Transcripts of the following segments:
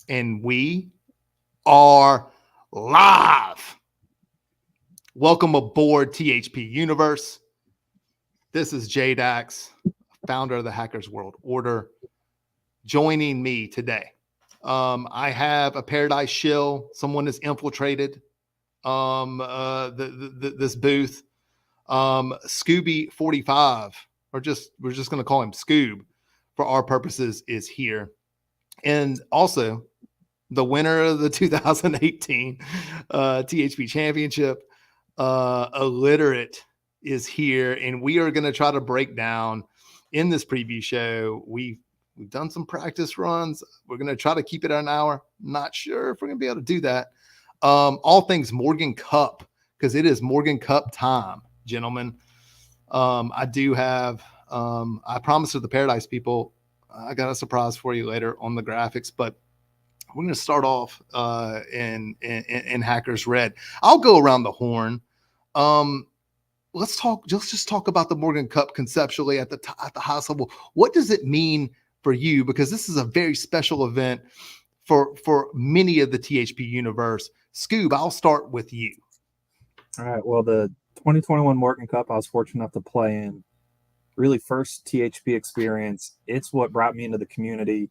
And we are live. Welcome aboard THP Universe. This is JDax, founder of the Hackers World Order. Joining me today, I have a Paradise shill. Someone has infiltrated this booth. Scooby 45, we're just going to call him Scoob for our purposes, is here. And also the winner of the 2018 THP Championship, Illiterate, is here, and we are going to try to break down in this preview show. We've done some practice runs. We're going to try to keep it an hour. Not sure if we're going to be able to do that. All things Morgan Cup, because it is Morgan Cup time, gentlemen. I do have, I promised to the Paradise people, I got a surprise for you later on the graphics, but we're going to start off in Hackers Red. I'll go around the horn. Let's just talk about the Morgan Cup conceptually at the highest level. What does it mean for you? Because this is a very special event for many of the THP universe. Scoob, I'll start with you. All right. Well, the 2021 Morgan Cup, I was fortunate enough to play in. Really, first THP experience. It's what brought me into the community.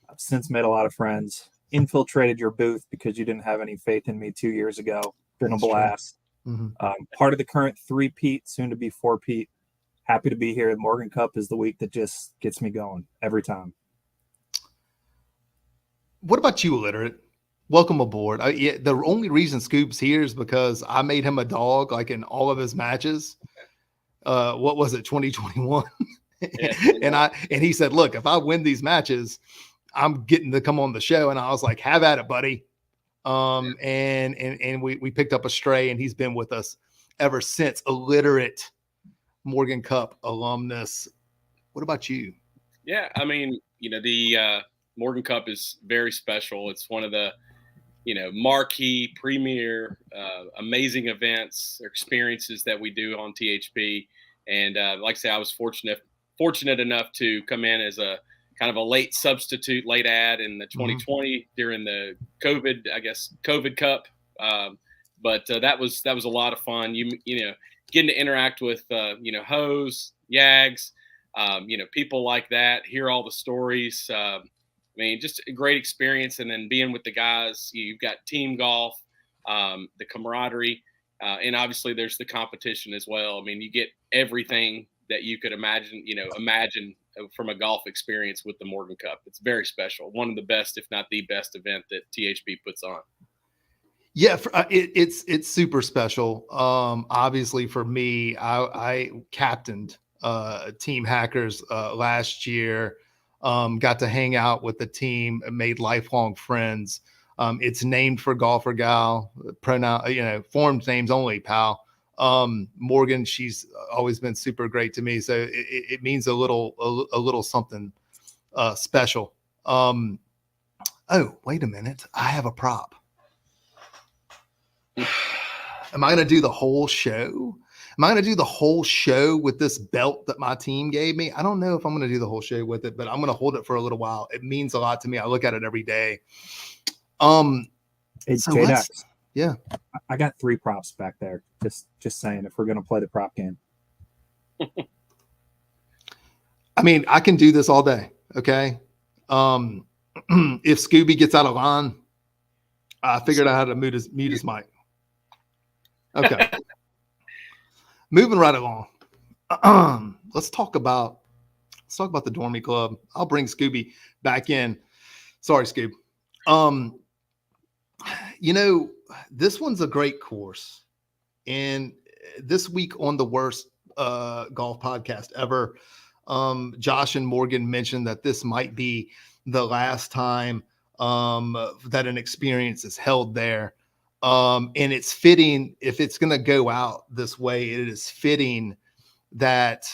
I've since made a lot of friends. Infiltrated your booth because you didn't have any faith in me 2 years ago. Been a blast. Mm-hmm. Part of the current 3-peat, soon to be 4-peat. Happy to be here. The Morgan Cup is the week that just gets me going every time. What about you, Illiterate? Welcome aboard. The only reason Scoop's here is because I made him a dog, like in all of his matches. What was it, 2021? Yeah, and he said, "Look, if I win these matches, I'm getting to come on the show." And I was like, "Have at it, buddy." And we picked up a stray, and he's been with us ever since. Illiterate Morgan Cup alumnus. What about you? Yeah, I mean, the Morgan Cup is very special. It's one of the, marquee, premier, amazing events or experiences that we do on THP. And like I say, I was fortunate enough to come in as a kind of a late substitute, late ad in the 2020 during the COVID Cup. But that was a lot of fun. Getting to interact with, Hose, Yags, people like that, hear all the stories. Just a great experience. And then being with the guys, you've got team golf, the camaraderie, and obviously there's the competition as well. You get everything that you could imagine from a golf experience with the Morgan Cup. It's very special. One of the best, if not the best event that THP puts on. Yeah, it's super special. Obviously for me, I captained Team Hackers last year. Got to hang out with the team, made lifelong friends. It's named for golfer gal, pronoun, formed names only, pal. Morgan, she's always been super great to me, so it means a little something special. Oh, wait a minute, I have a prop. Am I going to do the whole show? Am I going to do the whole show with this belt that my team gave me? I don't know if I'm going to do the whole show with it, but I'm going to hold it for a little while. It means a lot to me. I look at it every day. Hey, so JDax. Yeah. I got 3 props back there. Just saying, if we're going to play the prop game. I can do this all day. Okay. If Scooby gets out of line, I figured out how to mute his mic. Okay. Moving right along. Let's talk about the Dormy Club. I'll bring Scooby back in. Sorry, Scoob. This one's a great course. And this week on the worst golf podcast ever, Josh and Morgan mentioned that this might be the last time that an experience is held there. And it's fitting, if it's going to go out this way, it is fitting that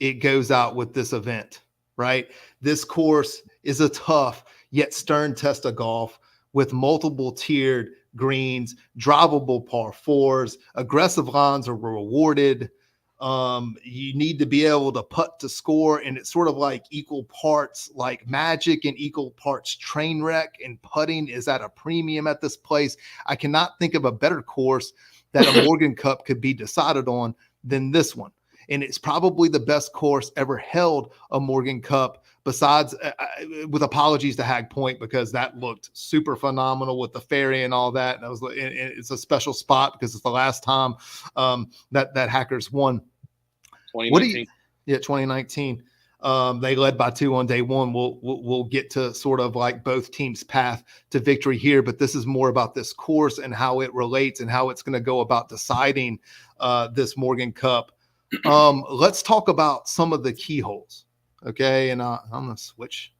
it goes out with this event, right? This course is a tough yet stern test of golf with multiple tiered greens, drivable par 4s, aggressive lines are rewarded. You need to be able to putt to score, and it's sort of like equal parts like magic and equal parts train wreck, and putting is at a premium at this place. I cannot think of a better course that a Morgan Cup could be decided on than this one. And it's probably the best course ever held a Morgan Cup, besides, with apologies to Hag Point, because that looked super phenomenal with the ferry and all that. And it's a special spot because it's the last time that Hackers won. 2019. 2019. They led by 2 on day one. We'll get to sort of like both teams' path to victory here, but this is more about this course and how it relates and how it's going to go about deciding this Morgan Cup. Let's talk about some of the key holes. Okay, and I'm gonna switch.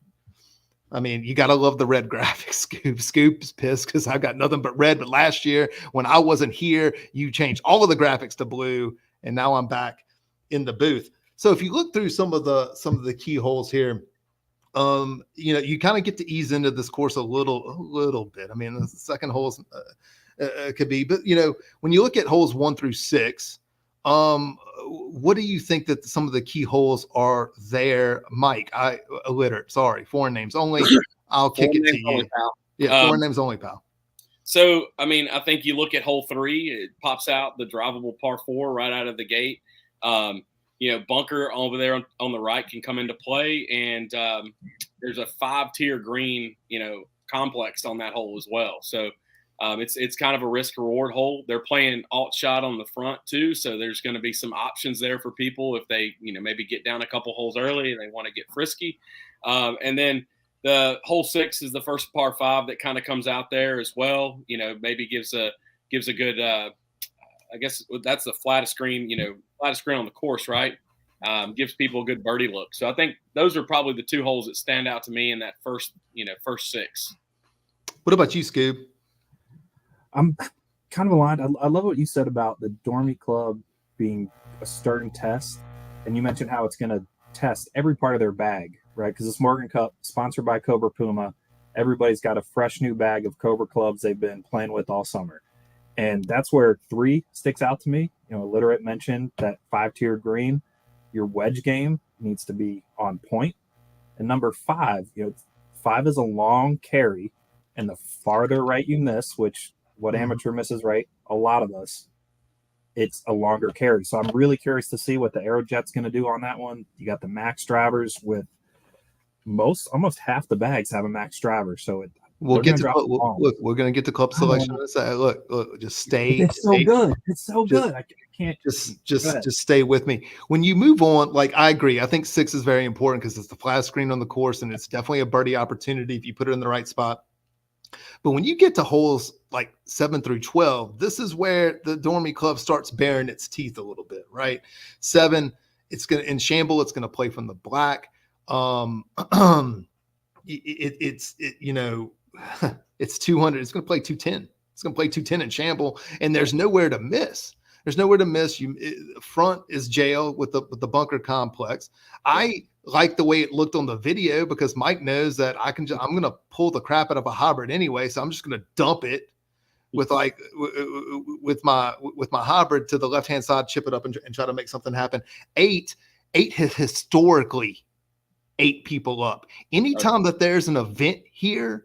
I mean, you gotta love the red graphics. Scoop's pissed because I got nothing but red. But last year, when I wasn't here, you changed all of the graphics to blue, and now I'm back in the booth. So if you look through some of the key holes here, you kind of get to ease into this course a little bit. I mean, the second holes could be, but when you look at holes 1 through 6, what do you think that some of the key holes are there, Mike? Foreign names only. I'll kick it to you. Yeah, foreign names only, pal. So, I mean, I think you look at hole 3, it pops out the drivable par 4 right out of the gate. Bunker over there on the right can come into play, and there's a 5-tier green, complex on that hole as well. So it's kind of a risk reward hole. They're playing alt shot on the front too, so there's going to be some options there for people if they maybe get down a couple holes early and they want to get frisky. And then the hole 6 is the first par 5 that kind of comes out there as well. Maybe gives a good. I guess that's the flattest green on the course, right? Gives people a good birdie look. So I think those are probably the 2 holes that stand out to me in that first 6. What about you, Scoob? I'm kind of aligned. I love what you said about the Dormy Club being a starting test, and you mentioned how it's going to test every part of their bag, right? Because this Morgan Cup, sponsored by Cobra Puma, everybody's got a fresh new bag of Cobra clubs they've been playing with all summer. And that's where 3 sticks out to me. Illiterate mentioned that 5-tiered green. Your wedge game needs to be on point. And number 5, 5 is a long carry, and the farther right you miss, which what amateur misses right, a lot of us, it's a longer carry. So I'm really curious to see what the Aerojet's going to do on that one. You got the max drivers with almost half the bags have a max driver. So we're going to get to club selection. Look, just stay. It's so good. It's so good. I can't just stay with me. When you move on, like I agree. I think 6 is very important because it's the flat screen on the course, and it's definitely a birdie opportunity if you put it in the right spot. But when you get to holes like 7 through 12, this is where the Dormy Club starts bearing its teeth a little bit, right? 7, it's going to in Shamble, it's going to play from the black. It's 200. It's going to play 210. It's going to play 210 in Shamble, and there's nowhere to miss. Front is jail with the bunker complex. I like the way it looked on the video because Mike knows that I'm going to pull the crap out of a hybrid anyway. So I'm just going to dump it with my hybrid to the left-hand side, chip it up and try to make something happen. 8 has historically 8 people up. Anytime that there's an event here,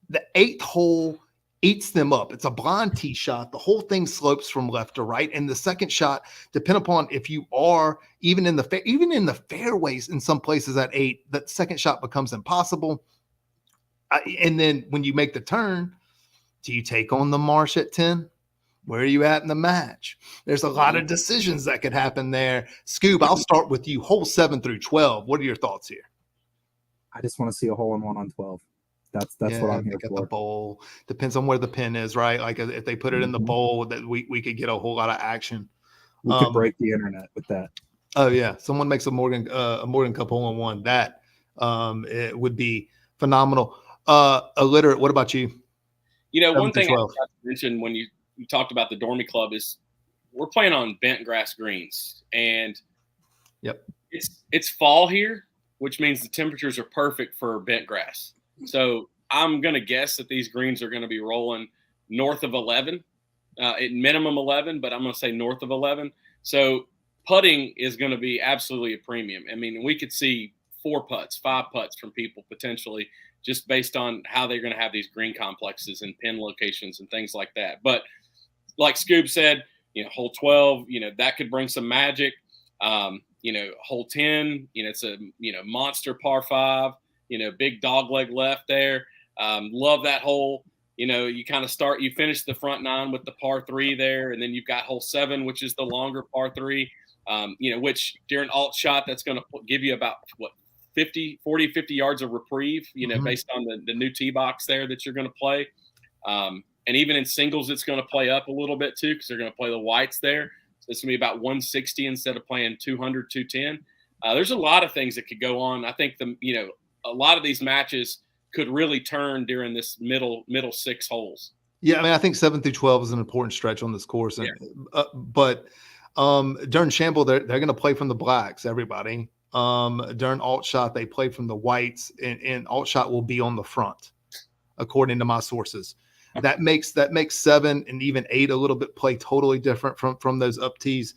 the 8th hole eats them up. It's a blind tee shot. The whole thing slopes from left to right. And the second shot, depending upon if you are even in the fairways in some places at 8, that second shot becomes impossible. And then when you make the turn, do you take on the marsh at 10? Where are you at in the match? There's a lot of decisions that could happen there. Scoob, I'll start with you. Hole 7 through 12. What are your thoughts here? I just want to see a hole-in-one on 12. That's what I'm here for. The bowl depends on where the pin is, right? Like if they put it in the bowl, that we could get a whole lot of action. We could break the internet with that. Oh yeah, someone makes a Morgan Cup hole-in-one. That it would be phenomenal. Illiterate, what about you? One thing I forgot to mention when you talked about the Dormy Club is we're playing on bent grass greens, and it's fall here, which means the temperatures are perfect for bent grass. So I'm going to guess that these greens are going to be rolling north of 11, at minimum 11, but I'm going to say north of 11. So putting is going to be absolutely a premium. I mean, we could see 4 putts, 5 putts from people potentially just based on how they're going to have these green complexes and pin locations and things like that. But like Scoob said, hole 12, that could bring some magic. Hole 10, it's a, monster par 5, big dog leg left there. Love that hole. You kind of you finish the front 9 with the par 3 there, and then you've got hole 7, which is the longer par 3, which during alt shot, that's going to give you about 50 yards of reprieve, based on the new tee box there that you're going to play. And even in singles, it's going to play up a little bit too, because they're going to play the whites there. So it's going to be about 160 instead of playing 200, 210. There's a lot of things that could go on. I think a lot of these matches could really turn during this middle 6 holes. Yeah, I mean, I think 7 through 12 is an important stretch on this course. And, but during Shamble, they're going to play from the blacks, everybody. During alt shot, they play from the whites, and alt shot will be on the front, according to my sources. That makes 7 and even 8 a little bit play totally different from those up tees.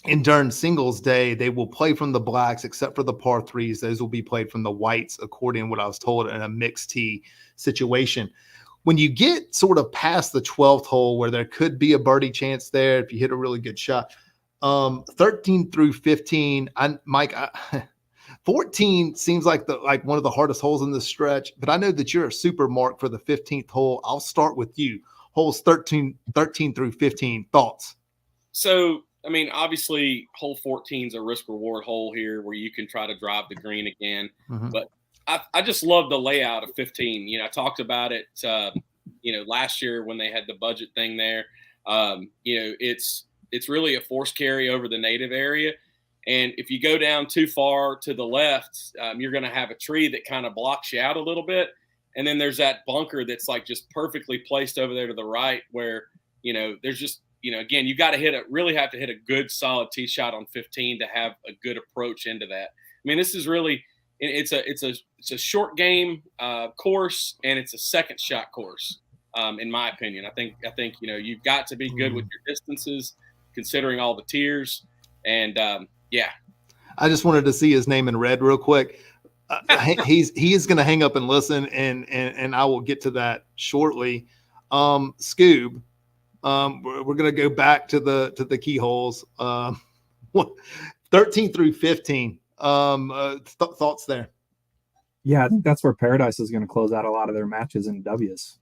And during singles day, they will play from the blacks, except for the par 3s. Those will be played from the whites, according to what I was told, in a mixed tee situation. When you get sort of past the 12th hole, where there could be a birdie chance there if you hit a really good shot, 13 through 15, Mike, 14 seems like one of the hardest holes in this stretch, but I know that you're a super mark for the 15th hole. I'll start with you. Holes 13 through 15, thoughts? So, I mean, obviously, hole 14 is a risk-reward hole here where you can try to drive the green again. Mm-hmm. But I just love the layout of 15. I talked about it, last year when they had the budget thing there. It's really a force carry over the native area. And if you go down too far to the left, you're going to have a tree that kind of blocks you out a little bit. And then there's that bunker that's like just perfectly placed over there to the right where, there's just, again, you got to really have to hit a good solid tee shot on 15 to have a good approach into that. I mean, this is really, it's a short game course, and it's a second shot course, in my opinion. I think you've got to be good with your distances, considering all the tiers. And yeah, I just wanted to see his name in red real quick. He is going to hang up and listen, and I will get to that shortly. Scoob, we're going to go back to the key holes. 13 through 15. Thoughts there? Yeah, I think that's where Paradise is going to close out a lot of their matches in W's.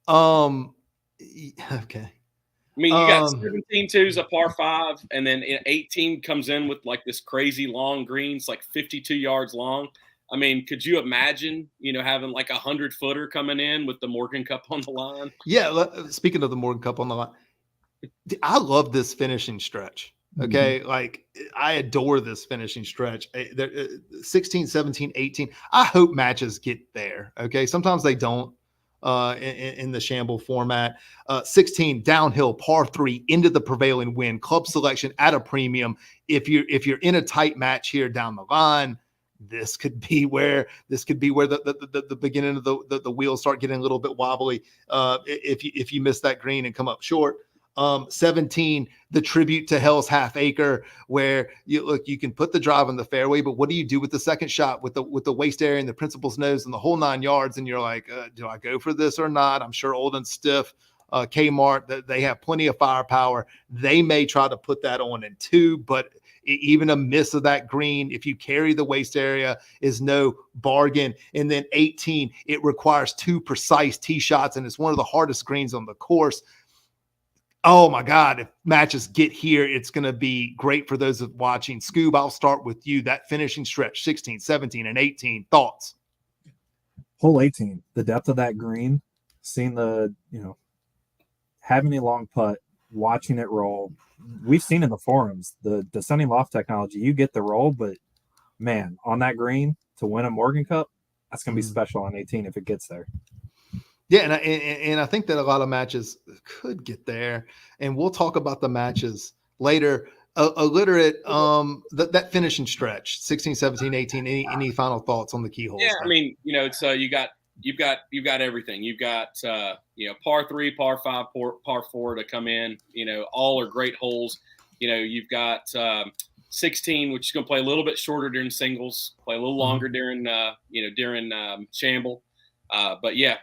Okay. I mean, you got 17 twos, a par 5, and then 18 comes in with like this crazy long greens, like 52 yards long. I mean, could you imagine, having like 100-footer coming in with the Morgan Cup on the line? Yeah. Speaking of the Morgan Cup on the line, I love this finishing stretch. Okay. Mm-hmm. Like, I adore this finishing stretch. 16, 17, 18. I hope matches get there. Okay. Sometimes they don't. In the Shamble format. 16 downhill par 3 into the prevailing wind, club selection at a premium. If you're in a tight match here down the line, this could be where the beginning of the wheels start getting a little bit wobbly. If you miss that green and come up short. 17, the tribute to Hell's Half Acre, where you can put the drive on the fairway, but what do you do with the second shot with the waist area and the principal's nose and the whole 9 yards? And you're like, do I go for this or not? I'm sure Old and Stiff, Kmart, they have plenty of firepower. They may try to put that on in 2, but even a miss of that green, if you carry the waist area, is no bargain. And then 18, it requires 2 precise tee shots, and it's one of the hardest greens on the course. Oh my God, if matches get here, it's going to be great for those watching. Scoob, I'll start with you. That finishing stretch, 16, 17, and 18, thoughts? Hole 18, the depth of that green, seeing having a long putt, watching it roll. We've seen in the forums, the descending loft technology, you get the roll, but man, on that green to win a Morgan Cup, that's going to be special on 18 if it gets there. Yeah, and I think that a lot of matches could get there, and we'll talk about the matches later. Illiterate, that finishing stretch, 16, 17, 18, any final thoughts on the key holes? Yeah, I mean, it's you got you've got everything. You've got par 3, par 5, par 4 to come in. All are great holes. You've got 16, which is going to play a little bit shorter during singles, play a little longer during shamble. But yeah,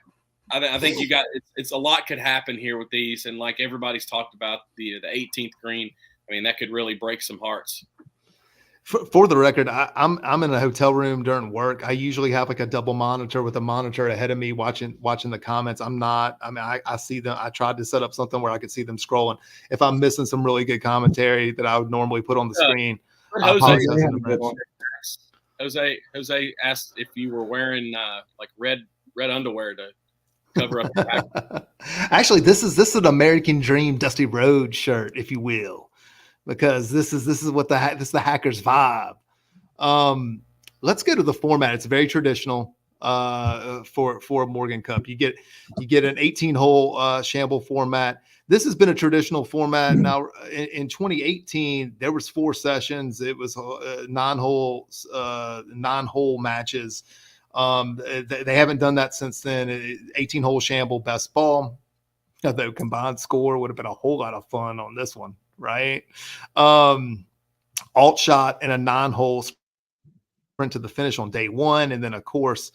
I think you got it's a lot could happen here with these, and like everybody's talked about the 18th green. I mean, that could really break some hearts. For the record, I'm in a hotel room during work. I usually have like a double monitor with a monitor ahead of me watching the comments. I see them. I tried to set up something where I could see them scrolling. If I'm missing some really good commentary that I would normally put on the screen, I apologize in advance. Jose asked if you were wearing like red underwear to cover up the back. Actually, this is an American Dream Dusty Rhodes shirt, if you will, because this is what this is the Hackers vibe. Let's go to the format. It's very traditional for a Morgan Cup. You get an 18-hole shamble format. This has been a traditional format. Now in 2018, there was 4 sessions. It was 9-hole matches. They haven't done that since then. 18-hole shamble best ball. Although combined score would have been a whole lot of fun on this one, right? Alt shot and a 9-hole sprint to the finish on day 1, and then of course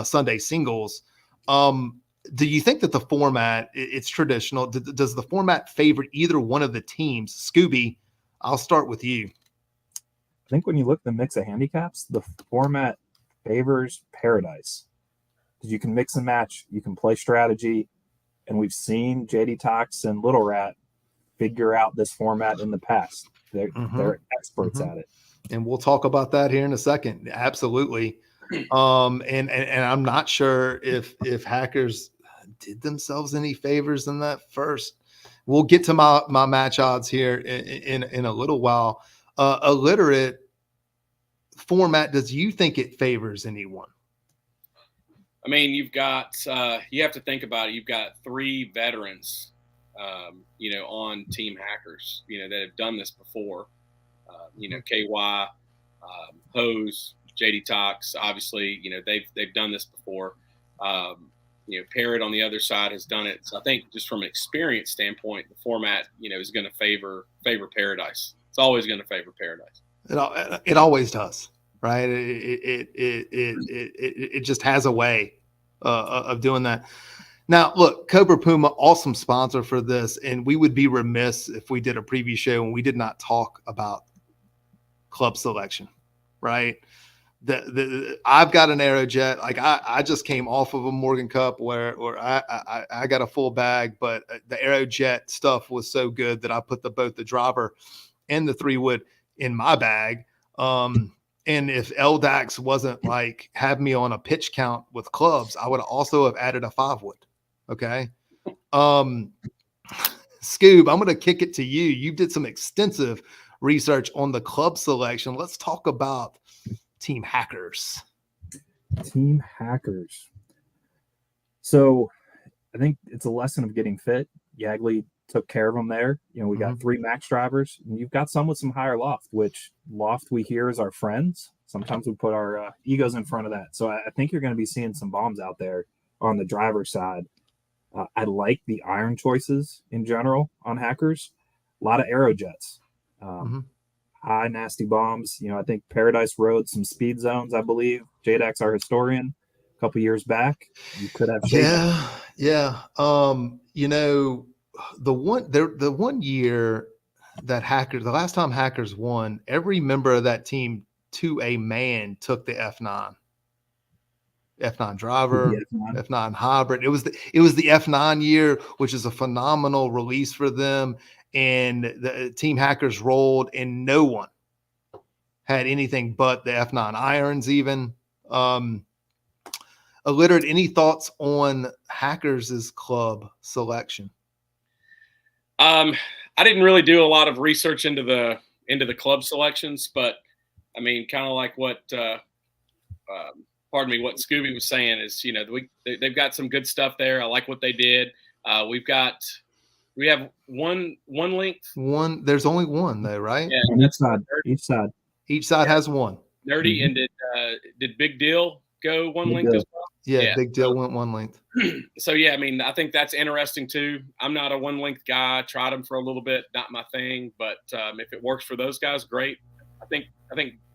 Sunday singles. Do you think that the format, it's traditional? Does the format favor either one of the teams? Scooby, I'll start with you. I think when you look at the mix of handicaps, the format favors Paradise, because you can mix and match, you can play strategy, and we've seen JDax and Little Rat figure out this format in the past. They're experts at it, and we'll talk about that here in a second. Absolutely. And I'm not sure if Hackers did themselves any favors in that first. We'll get to my match odds here in a little while. Illiterate format, does you think it favors anyone? I mean, you've got you have to think about it. You've got 3 veterans, on Team Hackers, that have done this before. KY, Hose, JDax, obviously, they've done this before. Parrot on the other side has done it. So I think just from an experience standpoint, the format, is going to favor Paradise. It's always going to favor Paradise. It always does, right? It just has a way of doing that. Now, look, Cobra Puma, awesome sponsor for this, and we would be remiss if we did a preview show and we did not talk about club selection, right? I've got an Aerojet. Like I just came off of a Morgan Cup where I got a full bag, but the Aerojet stuff was so good that I put both the driver and the 3-wood in my bag. And if JDax wasn't like have me on a pitch count with clubs, I would also have added a 5-wood. Okay. Scoob, I'm going to kick it to you. You did some extensive research on the club selection. Let's talk about Team Hackers. Team Hackers. So I think it's a lesson of getting fit. Yagley took care of them there. We got 3 max drivers, and you've got some with some higher loft, which loft we hear is our friends. Sometimes we put our egos in front of that. So I think you're going to be seeing some bombs out there on the driver's side. I like the iron choices in general on Hackers. A lot of Aerojets. High, nasty bombs. I think Paradise rode some speed zones, I believe. JDax, our historian, a couple years back. You could have Yeah. The one year that Hackers, the last time Hackers won, every member of that team to a man took the F9 driver, F9 hybrid. It was the F9 year, which is a phenomenal release for them. And the Team Hackers rolled, and no one had anything but the F9 irons even. Illiterate, any thoughts on Hackers' club selection? I didn't really do a lot of research into the club selections, but I mean, kind of like what what Scooby was saying is, they've got some good stuff there. I like what they did. We have one length. There's only one though, right? Yeah, each side has one. Nerdy. And did Big Deal go one length as well? Yeah, Big Deal went 1 length. So yeah, I mean, I think that's interesting too. I'm not a 1 length guy. I tried them for a little bit, not my thing. But if it works for those guys, great. I think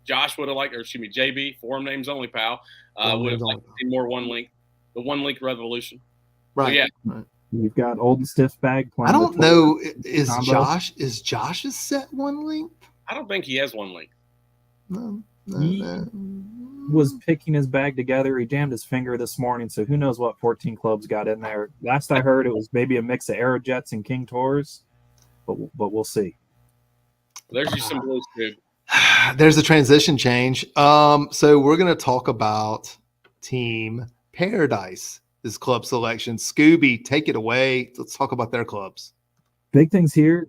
Josh would have liked, or excuse me, JB, Forum Names Only Pal, would have liked to see more 1 length, the 1 length revolution. Right. So, yeah. Right. You've got Old and Stiff Bag playing. I don't know. Is combo. Josh's set 1 length? I don't think he has 1 length. No. He was picking his bag together. He jammed his finger this morning, so who knows what 14 clubs got in there. Last I heard, it was maybe a mix of Aerojets and King Tours, but we'll see. There's just some blues too. There's a transition change. So we're going to talk about Team Paradise, this club selection. Scooby, take it away. Let's talk about their clubs. Big things here.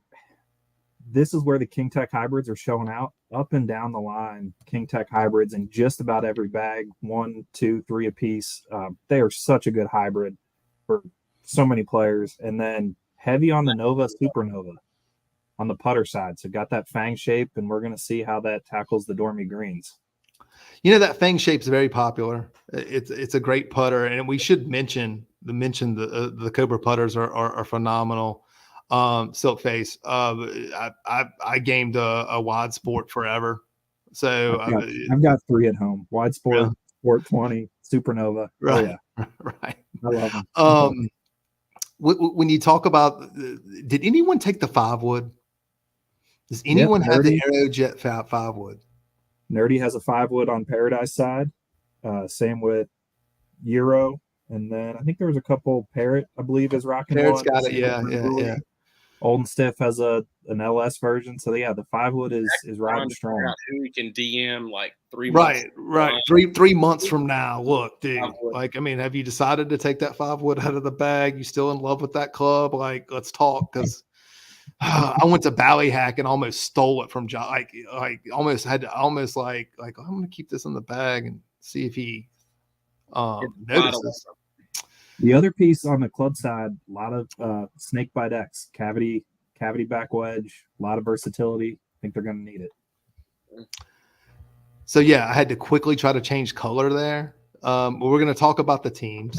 This is where the King Tech hybrids are showing out up and down the line. King Tech hybrids in just about every bag, 1, 2, 3 a piece. They are such a good hybrid for so many players. And then heavy on the Nova Supernova on the putter side. So got that fang shape, and we're going to see how that tackles the Dormy greens. You know, that fang shape's very popular. It's a great putter, and we should mention the Cobra putters are phenomenal. Silk Face. I gamed a Wide Sport forever. So I've got 3 at home: Wide Sport, Really? Sport 20, Supernova. Right. Oh, yeah. Right. I love them. When you talk about, did anyone take the 5 wood? Does anyone have the Aerojet 5 wood? Nerdy has a 5 wood on Paradise side. Same with Euro. And then I think there was a couple. Parrot, I believe, is rocking. Parrot's one. got it. Yeah. Old and Stiff has an LS version. So yeah, the 5 wood is riding strong. Who we can DM like 3 months. Right. 3 months from now. Look, dude. Like, I mean, have you decided to take that 5 wood out of the bag? You still in love with that club? Like, let's talk, because I went to Ballyhack and almost stole it from John. Like almost had to I'm going to keep this in the bag and see if he notices. The other piece on the club side, a lot of snake bite X, cavity back wedge, a lot of versatility. I think they're going to need it. So yeah, I had to quickly try to change color there. We're going to talk about the teams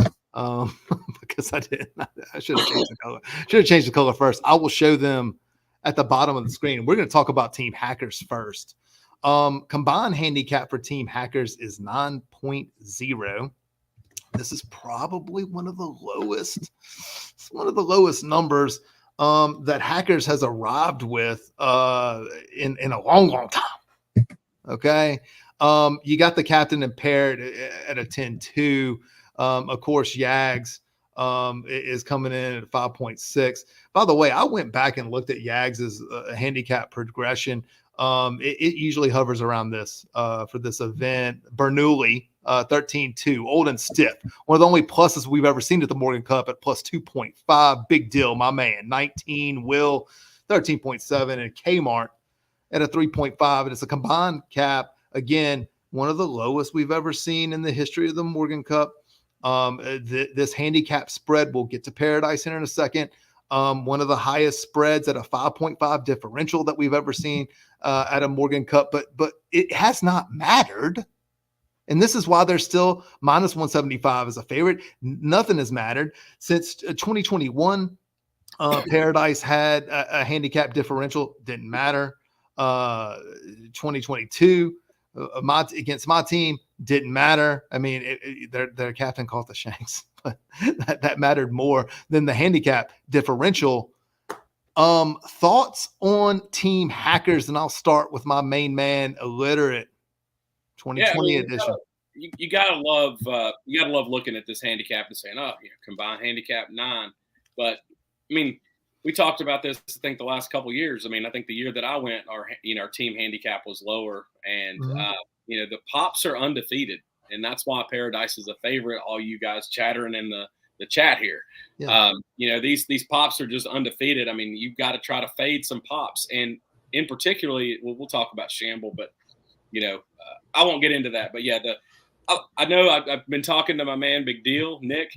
because I didn't. I should have changed the color. Should have changed the color first. I will show them at the bottom of the screen. We're going to talk about Team Hackers first. Combined handicap for Team Hackers is 9.0. This is probably one of the lowest. It's one of the lowest numbers that Hackers has arrived with in a long time. Okay. You got the captain and Parrot at a 10.2. Of course, Yags is coming in at 5.6. By the way, I went back and looked at Yags's handicap progression. It usually hovers around this for this event. Bernoulli, 13.2, Old and Stiff. One of the only pluses we've ever seen at the Morgan Cup at plus 2.5. Big Deal, my man. 19, Will, 13.7, and Kmart at a 3.5. And it's a combined cap. Again, one of the lowest we've ever seen in the history of the Morgan Cup. This handicap spread, we'll get to Paradise here in a second. One of the highest spreads at a 5.5 differential that we've ever seen at a Morgan Cup, but it has not mattered. And this is why they're still minus 175 as a favorite. Nothing has mattered since 2021. Paradise had a handicap differential, didn't matter. 2022 against my team, didn't matter. I mean, their captain caught the shanks, but that mattered more than the handicap differential. Thoughts on Team Hackers, and I'll start with my main man, Illiterate, 2020 edition. You gotta love looking at this handicap and saying, oh, combined handicap 9. But I mean, we talked about this, I think, the last couple of years. I mean, I think the year that I went, our team handicap was lower, and the Pops are undefeated, and that's why Paradise is a favorite. All you guys chattering in the chat here, these Pops are just undefeated. I mean, you've got to try to fade some Pops, and in particularly, we'll talk about Shamble, but I won't get into that. But yeah, I know I've been talking to my man Big Deal Nick.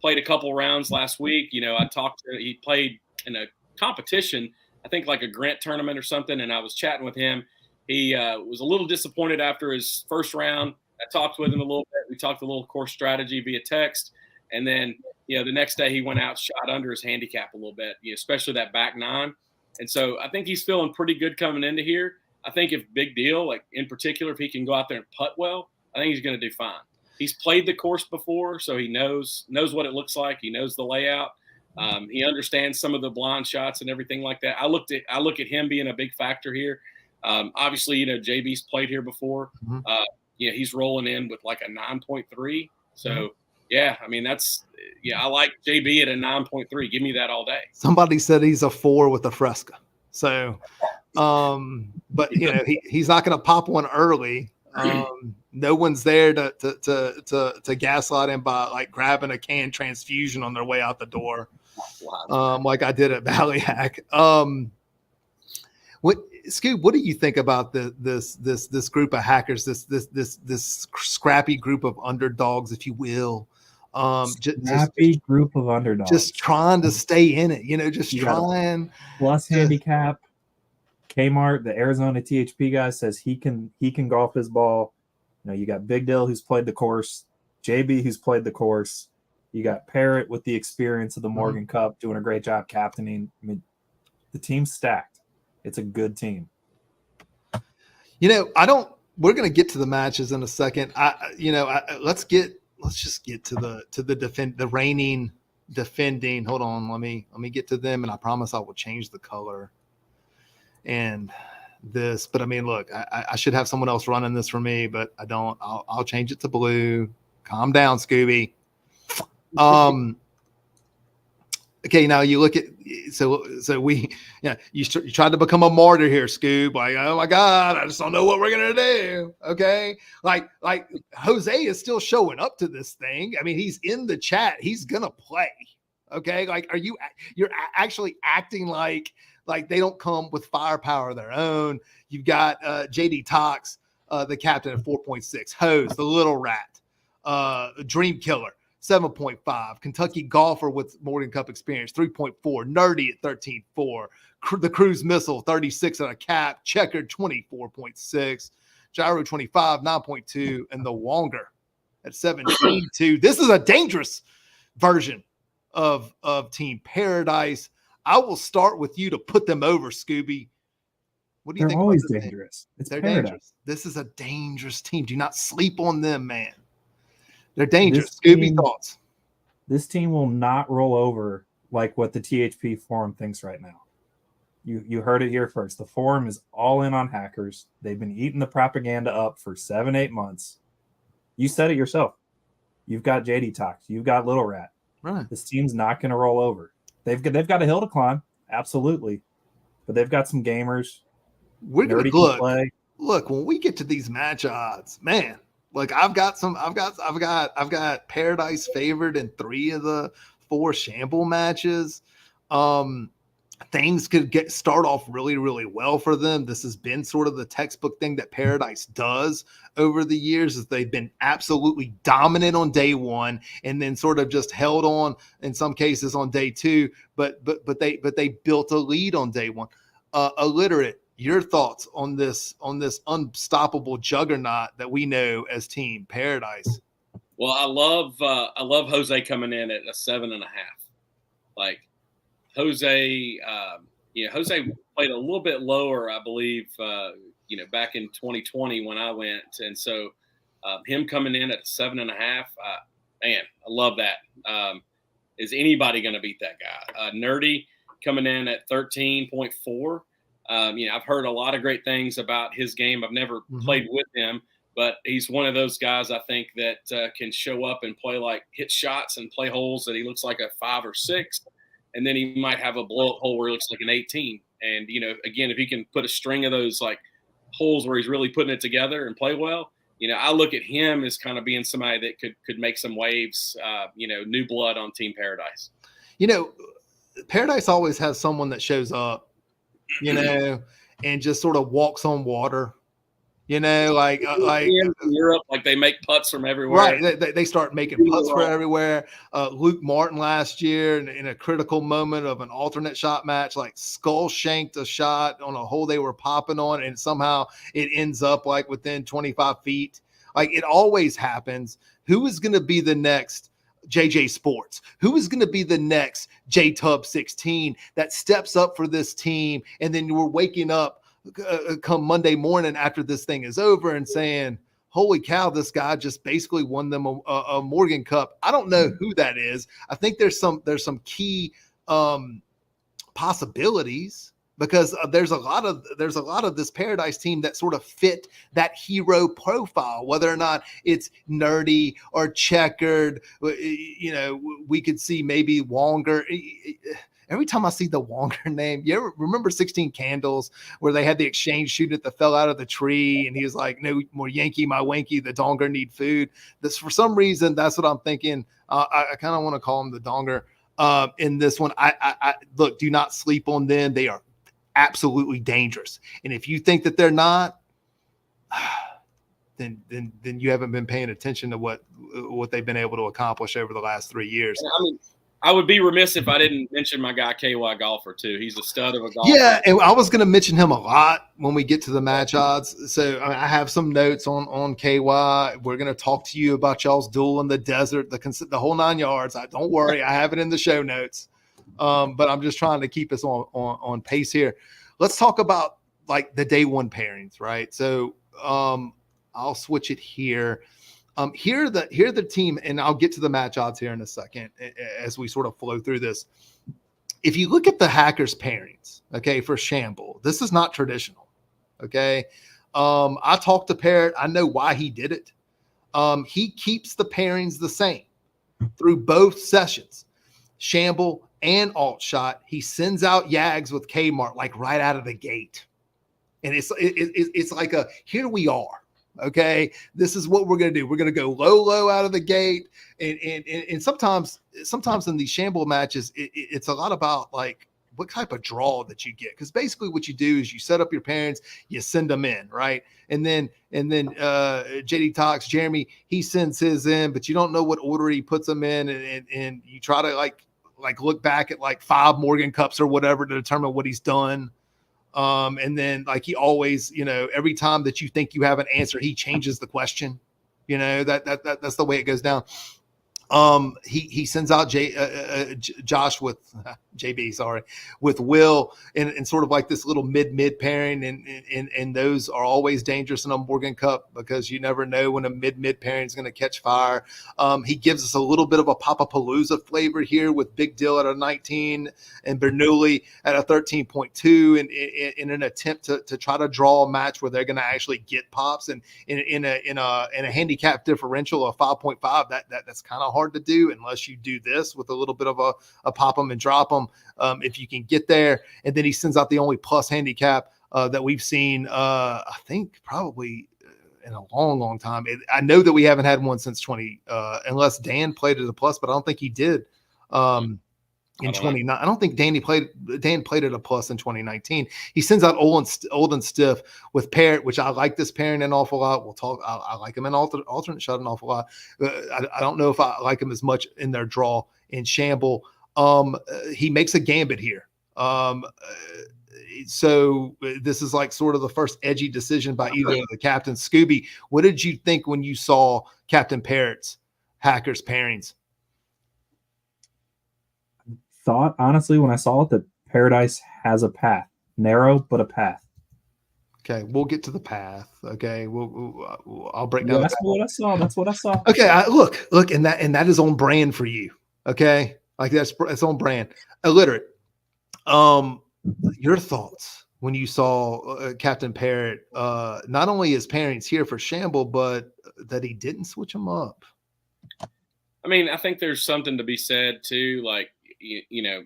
Played a couple rounds last week. He played in a competition, I think like a Grant tournament or something, and I was chatting with him. He was a little disappointed after his first round. I talked with him a little bit, We talked a little course strategy via text. And then, the next day he went out, shot under his handicap a little bit, especially that back 9. And so I think he's feeling pretty good coming into here. I think if big deal, like in particular, if he can go out there and putt well, I think he's going to do fine. He's played the course before, so he knows what it looks like. He knows the layout. He understands some of the blind shots and everything like that. I look at him being a big factor here. Obviously, JB's played here before. Mm-hmm. He's rolling in with like a 9.3. So, yeah, I mean, I like JB at a 9.3. Give me that all day. Somebody said he's a 4 with a Fresca. So, but he's not going to pop one early. No one's there to gaslight him by like grabbing a canned transfusion on their way out the door, like I did at Valley Hack. Scoop, what do you think about this group of hackers, this scrappy group of underdogs, if you will? Group of underdogs, just trying to stay in it, just trying. Plus handicap. Kmart, the Arizona THP guy, says he can golf his ball. You got Big Dill, who's played the course, JB, who's played the course. You got Parrott with the experience of the Morgan Cup, doing a great job captaining. I mean, the team's stacked. It's a good team. We're going to get to the matches in a second. Let's just get to the reigning defending. Hold on, let me get to them, and I promise I will change the color. And this, but I mean, look, I should have someone else running this for me, but I don't. I'll change it to blue. Calm down, Scooby. Okay, now you look at you tried to become a martyr here, Scoob. Like, oh my God, I just don't know what we're gonna do. Okay, like Jose is still showing up to this thing. I mean, he's in the chat. He's gonna play. Okay, like, you're actually acting like they don't come with firepower of their own. You've got JDax, the captain at 4.6, Hose, the little rat, Dream Killer, 7.5, Kentucky golfer with Morgan Cup experience, 3.4, Nerdy at 13.4, the Cruise Missile, 36 on a cap, Checkered, 24.6, Gyro, 25, 9.2, and the Wonger at 17.2. This is a dangerous version of Team Paradise. I will start with you to put them over, Scooby. What do you think? They're always dangerous. They're dangerous. This is a dangerous team. Do not sleep on them, man. They're dangerous. Scooby, thoughts? This team will not roll over like what the THP forum thinks right now. You heard it here first. The forum is all in on hackers. They've been eating the propaganda up for 7-8 months. You said it yourself. You've got JDax. You've got Little Rat. Right. This team's not going to roll over. They've got a hill to climb, absolutely, but they've got some gamers. We're going to look when we get to these match odds, man. Like, I've got Paradise favored in 3 of the 4 Shamble matches. Things could start off really, really well for them. This has been sort of the textbook thing that Paradise does over the years, is they've been absolutely dominant on day 1 and then sort of just held on in some cases on day 2, but they built a lead on day 1. Illiterate, your thoughts on this unstoppable juggernaut that we know as Team Paradise? Well, I love Jose coming in at a 7.5. Like, Jose, Jose played a little bit lower, I believe, back in 2020 when I went. And so him coming in at 7.5, man, I love that. Is anybody going to beat that guy? Nerdy coming in at 13.4. I've heard a lot of great things about his game. I've never played with him, but he's one of those guys, I think, that can show up and hit shots and play holes that he looks like a 5 or 6. And then he might have a blow-up hole where he looks like an 18. And, again, if he can put a string of those holes where he's really putting it together and play well, I look at him as kind of being somebody that could make some waves, new blood on Team Paradise. Paradise always has someone that shows up, and just sort of walks on water. Like in Europe, like they make putts from everywhere. Right. They start making putts from everywhere. Luke Martin last year in a critical moment of an alternate shot match, like skull shanked a shot on a hole they were popping on, and somehow it ends up like within 25 feet. Like it always happens. Who is going to be the next JJ Sports? Who is going to be the next J-Tub 16 that steps up for this team? And then we're waking up come Monday morning after this thing is over and saying, holy cow, this guy just basically won them a Morgan Cup. I don't know who that is. I think there's some key possibilities, because there's a lot of this Paradise team that sort of fit that hero profile, whether or not it's nerdy or checkered. You know, we could see maybe Wonger. Every time I see the Wonger name, you ever remember 16 Candles, where they had the exchange student that fell out of the tree and he was like, no more Yankee, my wanky, the Donger need food. This, for some reason, that's what I'm thinking. I kind of want to call him the Donger in this one. I look, do not sleep on them. They are absolutely dangerous. And if you think that they're not, then you haven't been paying attention to what they've been able to accomplish over the last 3 years. I mean, I would be remiss if I didn't mention my guy KY Golfer too. He's a stud of a golfer. Yeah, and I was going to mention him a lot when we get to the match odds. So I have some notes on KY. We're going to talk to you about y'all's duel in the desert, the whole 9 yards. Don't worry, I have it in the show notes. But I'm just trying to keep us on pace here. Let's talk about like the day one pairings, right? So I'll switch it here. Here the team, and I'll get to the match odds here in a second as we sort of flow through this. If you look at the Hackers pairings, okay, for Shamble, this is not traditional. Okay. I talked to Parrott. I know why he did it. He keeps the pairings the same through both sessions. Shamble and alt shot. He sends out Yags with Kmart like right out of the gate. And it's like here we are. Okay, this is what we're going to do. We're going to go low out of the gate. And sometimes in these Shamble matches, it's a lot about like what type of draw that you get. Because basically what you do is you set up your parents, you send them in, right? And then JDax, Jeremy, he sends his in, but you don't know what order he puts them in. And you try to like look back at like 5 Morgan Cups or whatever to determine what he's done. And then like he always, you know, every time that you think you have an answer, he changes the question. You know, that's the way it goes down. He sends out Josh with JB, sorry, with Will and sort of like this little mid pairing, and those are always dangerous in a Morgan Cup because you never know when a mid pairing is going to catch fire. He gives us a little bit of a Papapalooza flavor here with Big Deal at a 19 and Bernoulli at a 13.2 in an attempt to try to draw a match where they're going to actually get pops, and in a handicap differential of 5.5 that's kind of hard to do unless you do this with a little bit of a pop them and drop them. If you can get there, and then he sends out the only plus handicap that we've seen, I think probably in a long time. I know that we haven't had one since 20, unless Dan played at a plus, but I don't think he did. In 2019, I don't think Dan played at a plus in 2019. He sends out old and stiff with Parrott, which I like this pairing an awful lot. We'll talk. I like him in alternate shot an awful lot. I don't know if I like him as much in their draw in Shamble. He makes a gambit here. So this is like sort of the first edgy decision by either of the captains. Scooby, what did you think when you saw Captain Parrott's Hackers pairings? Thought honestly when I saw it that Paradise has a path, narrow but a path. Okay, we'll get to the path. Okay, I'll break down. That's what I saw. That's what I saw. Okay, look, and that is on brand for you. Okay, like that's on brand. Illiterate. Your thoughts when you saw Captain Parrott? Not only his pairings here for Shamble, but that he didn't switch them up. I mean, I think there's something to be said too. Like, you know,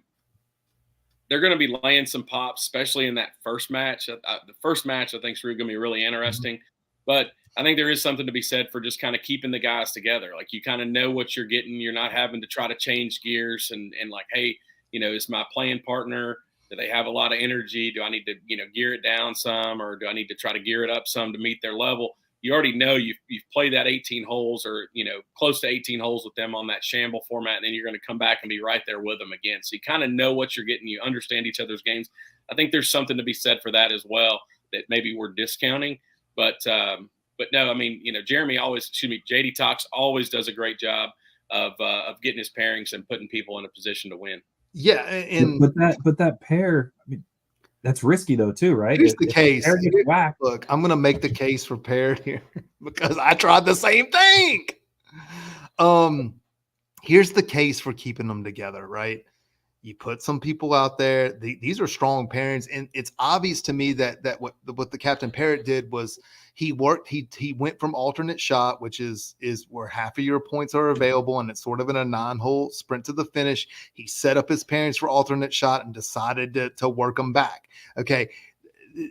they're going to be laying some pops, especially in that first match. The first match, I think, is going to be really interesting. Mm-hmm. But I think there is something to be said for just kind of keeping the guys together. Like, you kind of know what you're getting. You're not having to try to change gears and like, hey, you know, is my playing partner, do they have a lot of energy? Do I need to, you know, gear it down some, or do I need to try to gear it up some to meet their level? You already know you've played that 18 holes or, you know, close to 18 holes with them on that Shamble format, and then you're going to come back and be right there with them again. So you kind of know what you're getting. You understand each other's games. I think there's something to be said for that as well that maybe we're discounting. But but no, I mean, JDax always does a great job of getting his pairings and putting people in a position to win. Yeah, and but that pair, I mean, that's risky though too, right? Here's the case. Pair gets whacked. Look, I'm gonna make the case for paired here because I tried the same thing. Here's the case for keeping them together, right? You put some people out there. These are strong pairings, and it's obvious to me that what the Captain Parrott did was he went from alternate shot, which is where half of your points are available, and it's sort of in a 9-hole sprint to the finish. He set up his pairings for alternate shot and decided to work them back. Okay.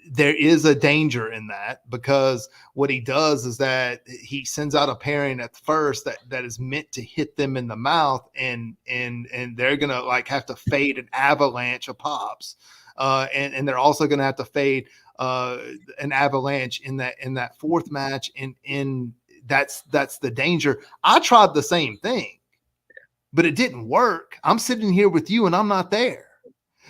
There is a danger in that, because what he does is that he sends out a pairing at first that is meant to hit them in the mouth, and they're gonna like have to fade an avalanche of pops, and they're also gonna have to fade an avalanche in that fourth match, and that's the danger. I tried the same thing, but it didn't work. I'm sitting here with you, and I'm not there.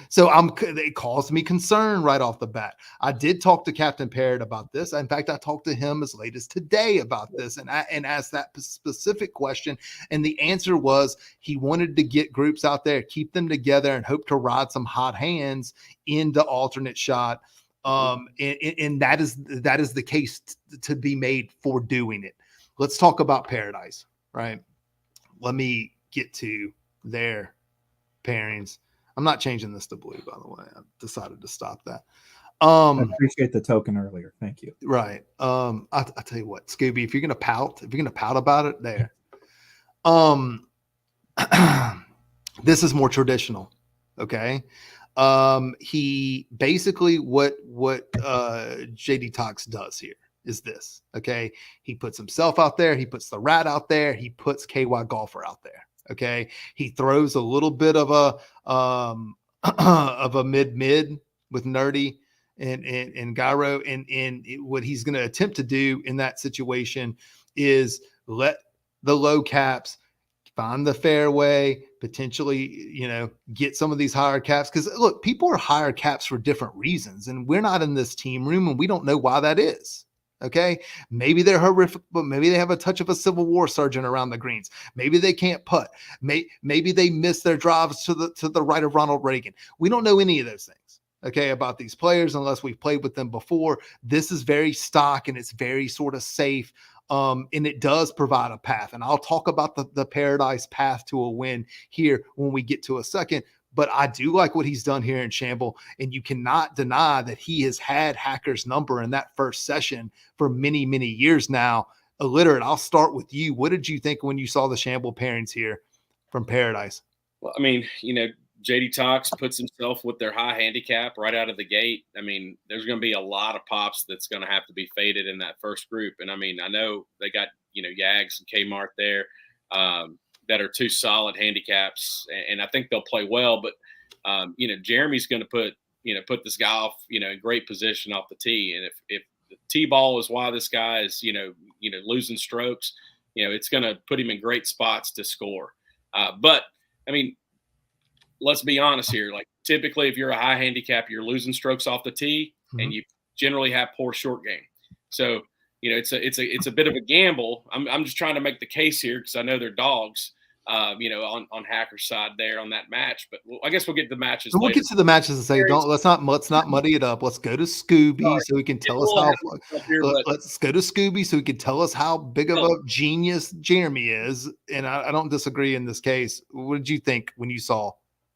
So it caused me concern right off the bat. I did talk to Captain Parrott about this. In fact, I talked to him as late as today about this and asked that specific question. And the answer was he wanted to get groups out there, keep them together, and hope to ride some hot hands into alternate shot. And that is the case to be made for doing it. Let's talk about Paradise, right? Let me get to their pairings. I'm not changing this to blue, by the way. I decided to stop that. I appreciate the token earlier. Thank you. Right. I tell you what, Scooby, if you're gonna pout about it, there. This is more traditional. Okay. He basically what JDax does here is this. Okay. He puts himself out there, he puts the rat out there, he puts KY Golfer out there. Okay. He throws a little bit of a mid with Nerdy and Gyro. And what he's going to attempt to do in that situation is let the low caps find the fairway, potentially, get some of these higher caps. Because look, people are higher caps for different reasons, and we're not in this team room, and we don't know why that is. Okay. Maybe they're horrific, but maybe they have a touch of a Civil War sergeant around the greens. Maybe they can't putt. Maybe they miss their drives to the right of Ronald Reagan. We don't know any of those things, okay, about these players unless we've played with them before. This is very stock, and it's very sort of safe. And it does provide a path. And I'll talk about the Paradise path to a win here when we get to a second. But I do like what he's done here in Shamble, and you cannot deny that he has had Hacker's number in that first session for many, many years now. Illiterate, I'll start with you. What did you think when you saw the Shamble pairings here from Paradise? Well, I mean, JDax puts himself with their high handicap right out of the gate. I mean, there's going to be a lot of pops that's going to have to be faded in that first group. And I mean, I know they got, Yags and Kmart there. That are two solid handicaps, and I think they'll play well. But Jeremy's going to put this guy off, in great position off the tee. And if the tee ball is why this guy is, losing strokes, it's going to put him in great spots to score. But I mean, let's be honest here. Like, typically, if you're a high handicap, you're losing strokes off the tee, and you generally have poor short game. So it's a bit of a gamble. I'm just trying to make the case here because I know they're dogs, on Hacker's side there on that match. But I guess we'll get to the matches. We'll get to the matches and say, let's not muddy it up. Let's go to Scooby so he can tell us let's go to Scooby so he can tell us how big of a genius Jeremy is. And I don't disagree in this case. What did you think when you saw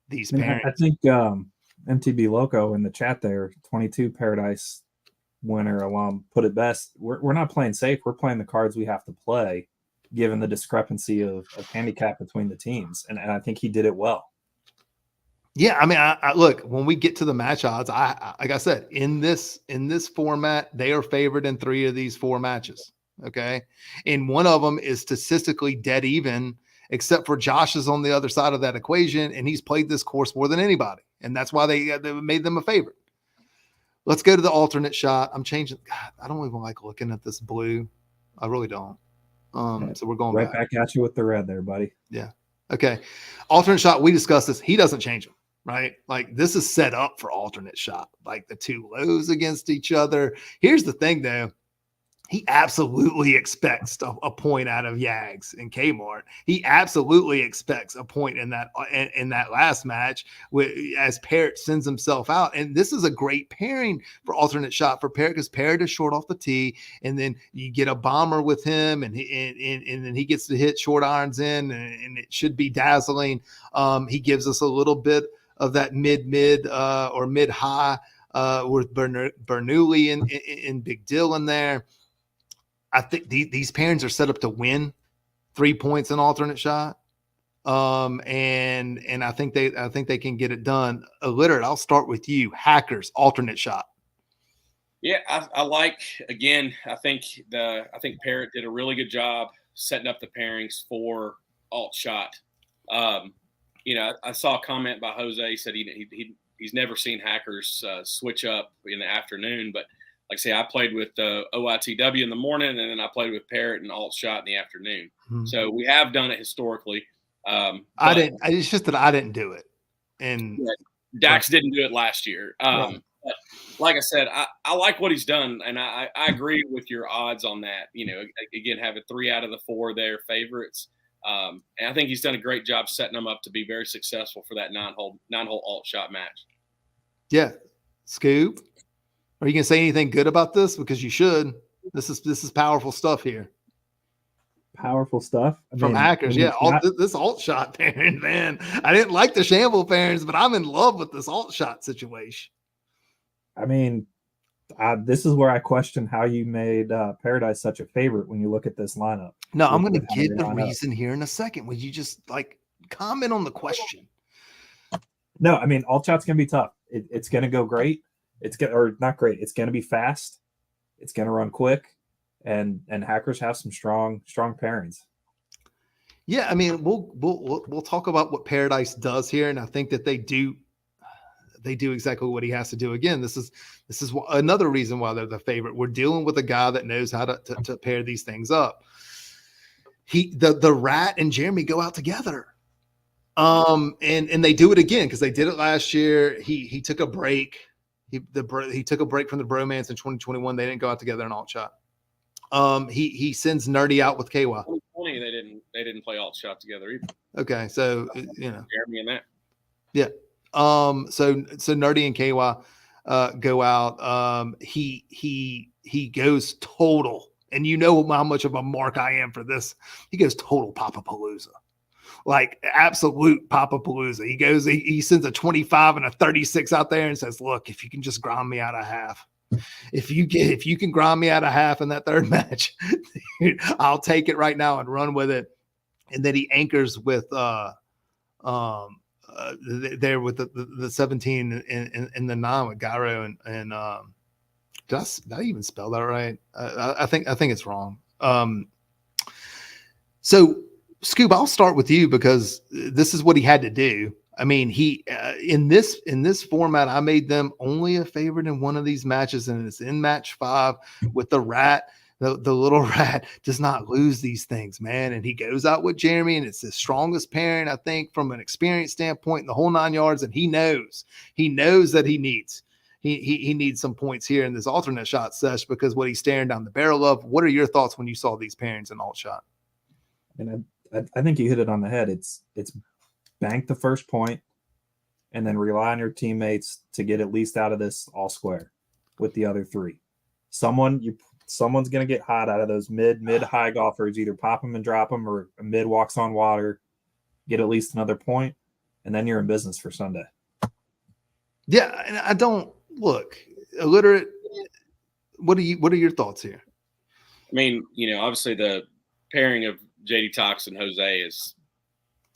these pairings? I think MTB Loco in the chat there, 22 Paradise winner alum, put it best. We're not playing safe. We're playing the cards we have to play, given the discrepancy of handicap between the teams. And I think he did it well. Yeah. I mean, I look, when we get to the match odds, I like I said, in this format, they are favored in 3 of these 4 matches. Okay. And one of them is statistically dead even, except for Josh is on the other side of that equation, and he's played this course more than anybody. And that's why they made them a favorite. Let's go to the alternate shot. I'm changing. God, I don't even like looking at this blue. I really don't. So we're going right back at you with the red there, buddy. Yeah. Okay. Alternate shot. We discussed this. He doesn't change them, right? Like, this is set up for alternate shot, like the 2 lows against each other. Here's the thing though. he absolutely expects a point out of Yags and Kmart. He absolutely expects a point in that last match as Parrott sends himself out. And this is a great pairing for alternate shot for Parrott, because Parrott is short off the tee, and then you get a bomber with him, and then he gets to hit short irons in, and it should be dazzling. He gives us a little bit of that mid or mid high with Bernoulli and Big Dill in there. I think these pairings are set up to win 3 points in alternate shot. And I think they can get it done. Illiterate, I'll start with you. Hackers, alternate shot. Yeah, I like, again, I think Parrott did a really good job setting up the pairings for alt shot. I saw a comment by Jose, said he's never seen Hackers switch up in the afternoon, but like I say, I played with OITW in the morning, and then I played with Parrott and alt shot in the afternoon. Mm-hmm. So we have done it historically. I didn't. It's just that I didn't do it, and Dax didn't do it last year. Right. But like I said, I like what he's done, and I agree with your odds on that. Again, having 3 out of the 4 there favorites, and I think he's done a great job setting them up to be very successful for that 9-hole alt shot match. Yeah, Scoop. Are you gonna say anything good about this? Because you should. This is powerful stuff here. Powerful stuff from Hackers. Yeah, this alt shot pairing, man. I didn't like the Shamble pairings, but I'm in love with this alt shot situation. I mean, this is where I question how you made Paradise such a favorite when you look at this lineup. No, I'm going to get the reason here in a second. Would you just comment on the question? No, I mean, alt shot's going to be tough. It's going to go great. Or not great. It's going to be fast. It's going to run quick, and Hackers have some strong pairings. Yeah, I mean, we'll talk about what Paradise does here, and I think that they do exactly what he has to do. Again, this is another reason why they're the favorite. We're dealing with a guy that knows how to pair these things up. The Rat and Jeremy go out together. And they do it again because they did it last year. He took a break. He took a break from the bromance in 2021. They didn't go out together in alt shot. He sends Nerdy out with KY. 2020 they didn't play alt shot together either. Okay, so Jeremy and that. Yeah. So Nerdy and KY go out. He goes total, and you know how much of a mark I am for this. He goes total Papapalooza. Like absolute Papapalooza. He sends a 25 and a 36 out there and says, look, if you can just grind me out of half, if you can grind me out of half in that third match, I'll take it right now and run with it. And then he anchors with there with the 17 and the 9 with Gyro and did I even spell that right? I think it's wrong. So Scoop, I'll start with you because this is what he had to do. I mean, he in this format, I made them only a favorite in one of these matches, and it's in match 5 with the Rat. The little Rat does not lose these things, man. And he goes out with Jeremy, and it's the strongest pairing, I think, from an experience standpoint in the whole 9 yards. And he knows that he needs some points here in this alternate shot sesh because what he's staring down the barrel of. What are your thoughts when you saw these pairings in alt shot? And I think you hit it on the head. It's bank the first point and then rely on your teammates to get at least out of this all square with the other 3. Someone's going to get hot out of those mid-high golfers, either pop them and drop them or a mid walks on water, get at least another point, and then you're in business for Sunday. Yeah, and I don't look illiterate. What are your thoughts here? I mean, obviously the pairing of JDax and Jose is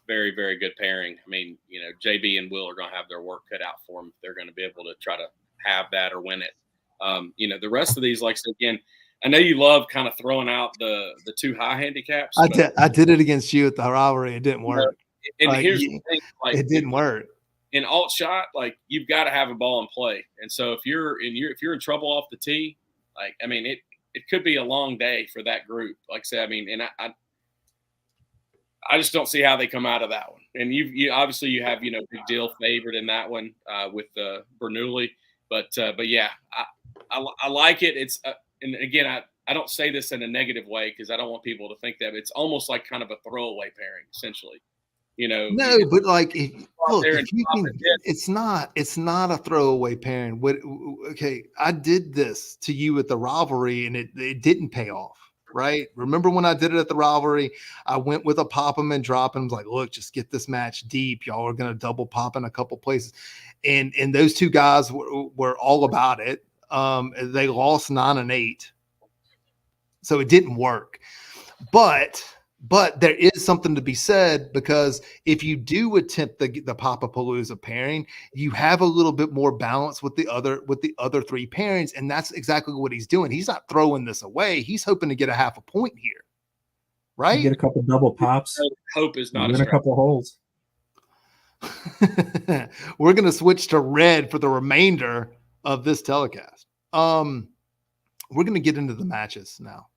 very, very good pairing. I mean, JB and Will are going to have their work cut out for them if they're going to be able to try to have that or win it. The rest of these, like I said, again, I know you love kind of throwing out the 2 high handicaps. I did it against you at the rivalry. It didn't work. And here's the thing, it didn't work. In alt shot, you've got to have a ball in play. And so if you're in trouble off the tee, it could be a long day for that group. Like I said, I mean, and I just don't see how they come out of that one. And you obviously you have Big Deal favored in that one with Bernoulli, but yeah, I like it. It's and again I don't say this in a negative way because I don't want people to think that, but it's almost like kind of a throwaway pairing, essentially. You know, No, you but like, look, there if and you drop can, it in. it's not a throwaway pairing. Okay, I did this to you at the rivalry, and it didn't pay off, right? Remember when I did it at the rivalry? I went with a pop 'em and drop 'em. Like, look, just get this match deep. Y'all are gonna double pop in a couple places, and those two guys were all about it. They lost 9-8, so it didn't work, but there is something to be said, because if you do attempt the Papapalooza pairing, you have a little bit more balance with the other three pairings, and that's exactly what he's doing. He's not throwing this away. He's hoping to get a half a point here, right? You get a couple double pops. Hope is not you win a couple holes. We're going to switch to red for the remainder of this telecast. We're going to get into the matches now.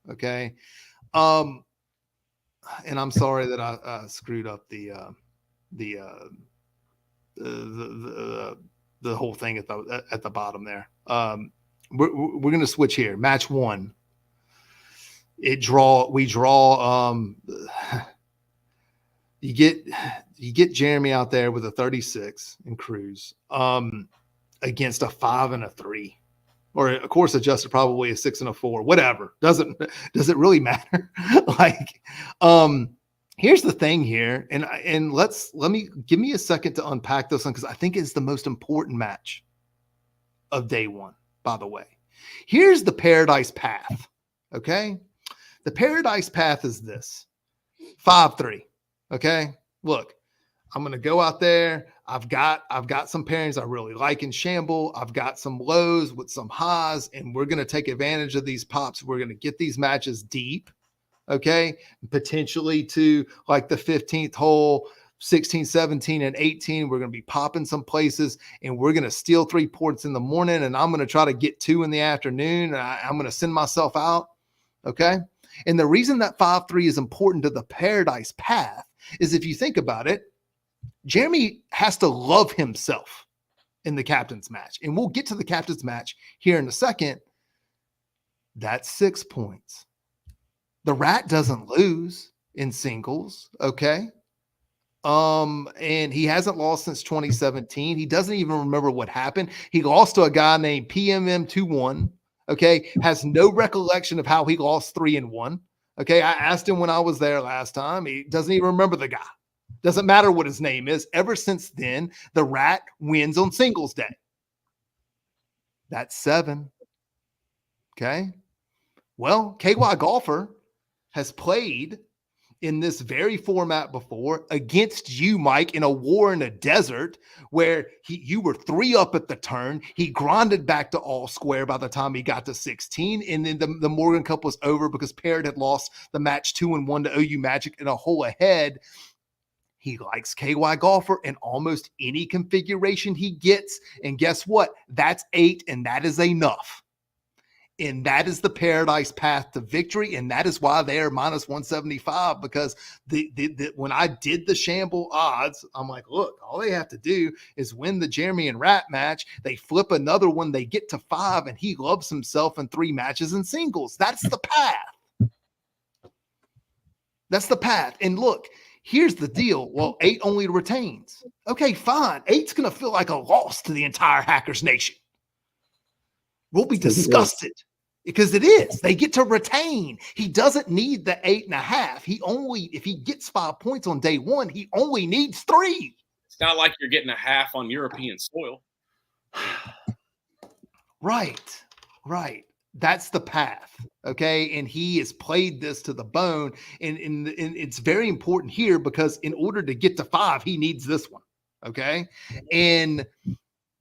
Okay. And I'm sorry that I screwed up the whole thing at the bottom there. We're going to switch here. Match 1. We draw. You get Jeremy out there with a 36 in Cruz against a 5 and a 3. Or a course adjusted, probably a 6 and a 4, whatever. Does it really matter? Like, here's the thing here, and give me a second to unpack this one, because I think it's the most important match of day 1. By the way, here's the Paradise Path. Okay, the Paradise Path is this 5-3. Okay, look, I'm going to go out there. I've got some pairings I really like in Shamble. I've got some lows with some highs, and we're going to take advantage of these pops. We're going to get these matches deep, okay, potentially to like the 15th hole, 16, 17, and 18. We're going to be popping some places, and we're going to steal 3 ports in the morning, and I'm going to try to get 2 in the afternoon, and I'm going to send myself out, okay? And the reason that 5-3 is important to the Paradise Path is, if you think about it, Jeremy has to love himself in the captain's match. And we'll get to the captain's match here in a second. That's 6 points. The Rat doesn't lose in singles, okay? And he hasn't lost since 2017. He doesn't even remember what happened. He lost to a guy named PMM21, okay? Has no recollection of how he lost 3-1. Okay, I asked him when I was there last time. He doesn't even remember the guy. Doesn't matter what his name is. Ever since then, the Rat wins on singles day. That's 7. Okay. Well, KY Golfer has played in this very format before against you, Mike, in a war in a desert where you were 3 up at the turn. He grinded back to all square by the time he got to 16. And then the Morgan Cup was over because Parrott had lost the match 2-1 to OU Magic in a hole ahead. He likes KY Golfer in almost any configuration he gets. And guess what? That's 8, and that is enough. And that is the Paradise Path to victory. And that is why they are -175, because when I did the Shamble odds, I'm like, look, all they have to do is win the Jeremy and Rat match. They flip another one. They get to 5, and he loves himself in 3 matches in singles. That's the path. That's the path. And look, here's the deal. Well, 8 only retains. Okay, fine. 8's going to feel like a loss to the entire Hackers Nation. We'll be disgusted because it is. They get to retain. He doesn't need the 8.5. If he gets 5 points on day 1, he only needs 3. It's not like you're getting a half on European soil. Right. That's the path. Okay. And he has played this to the bone. And it's very important here because in order to get to 5, he needs this one. Okay. And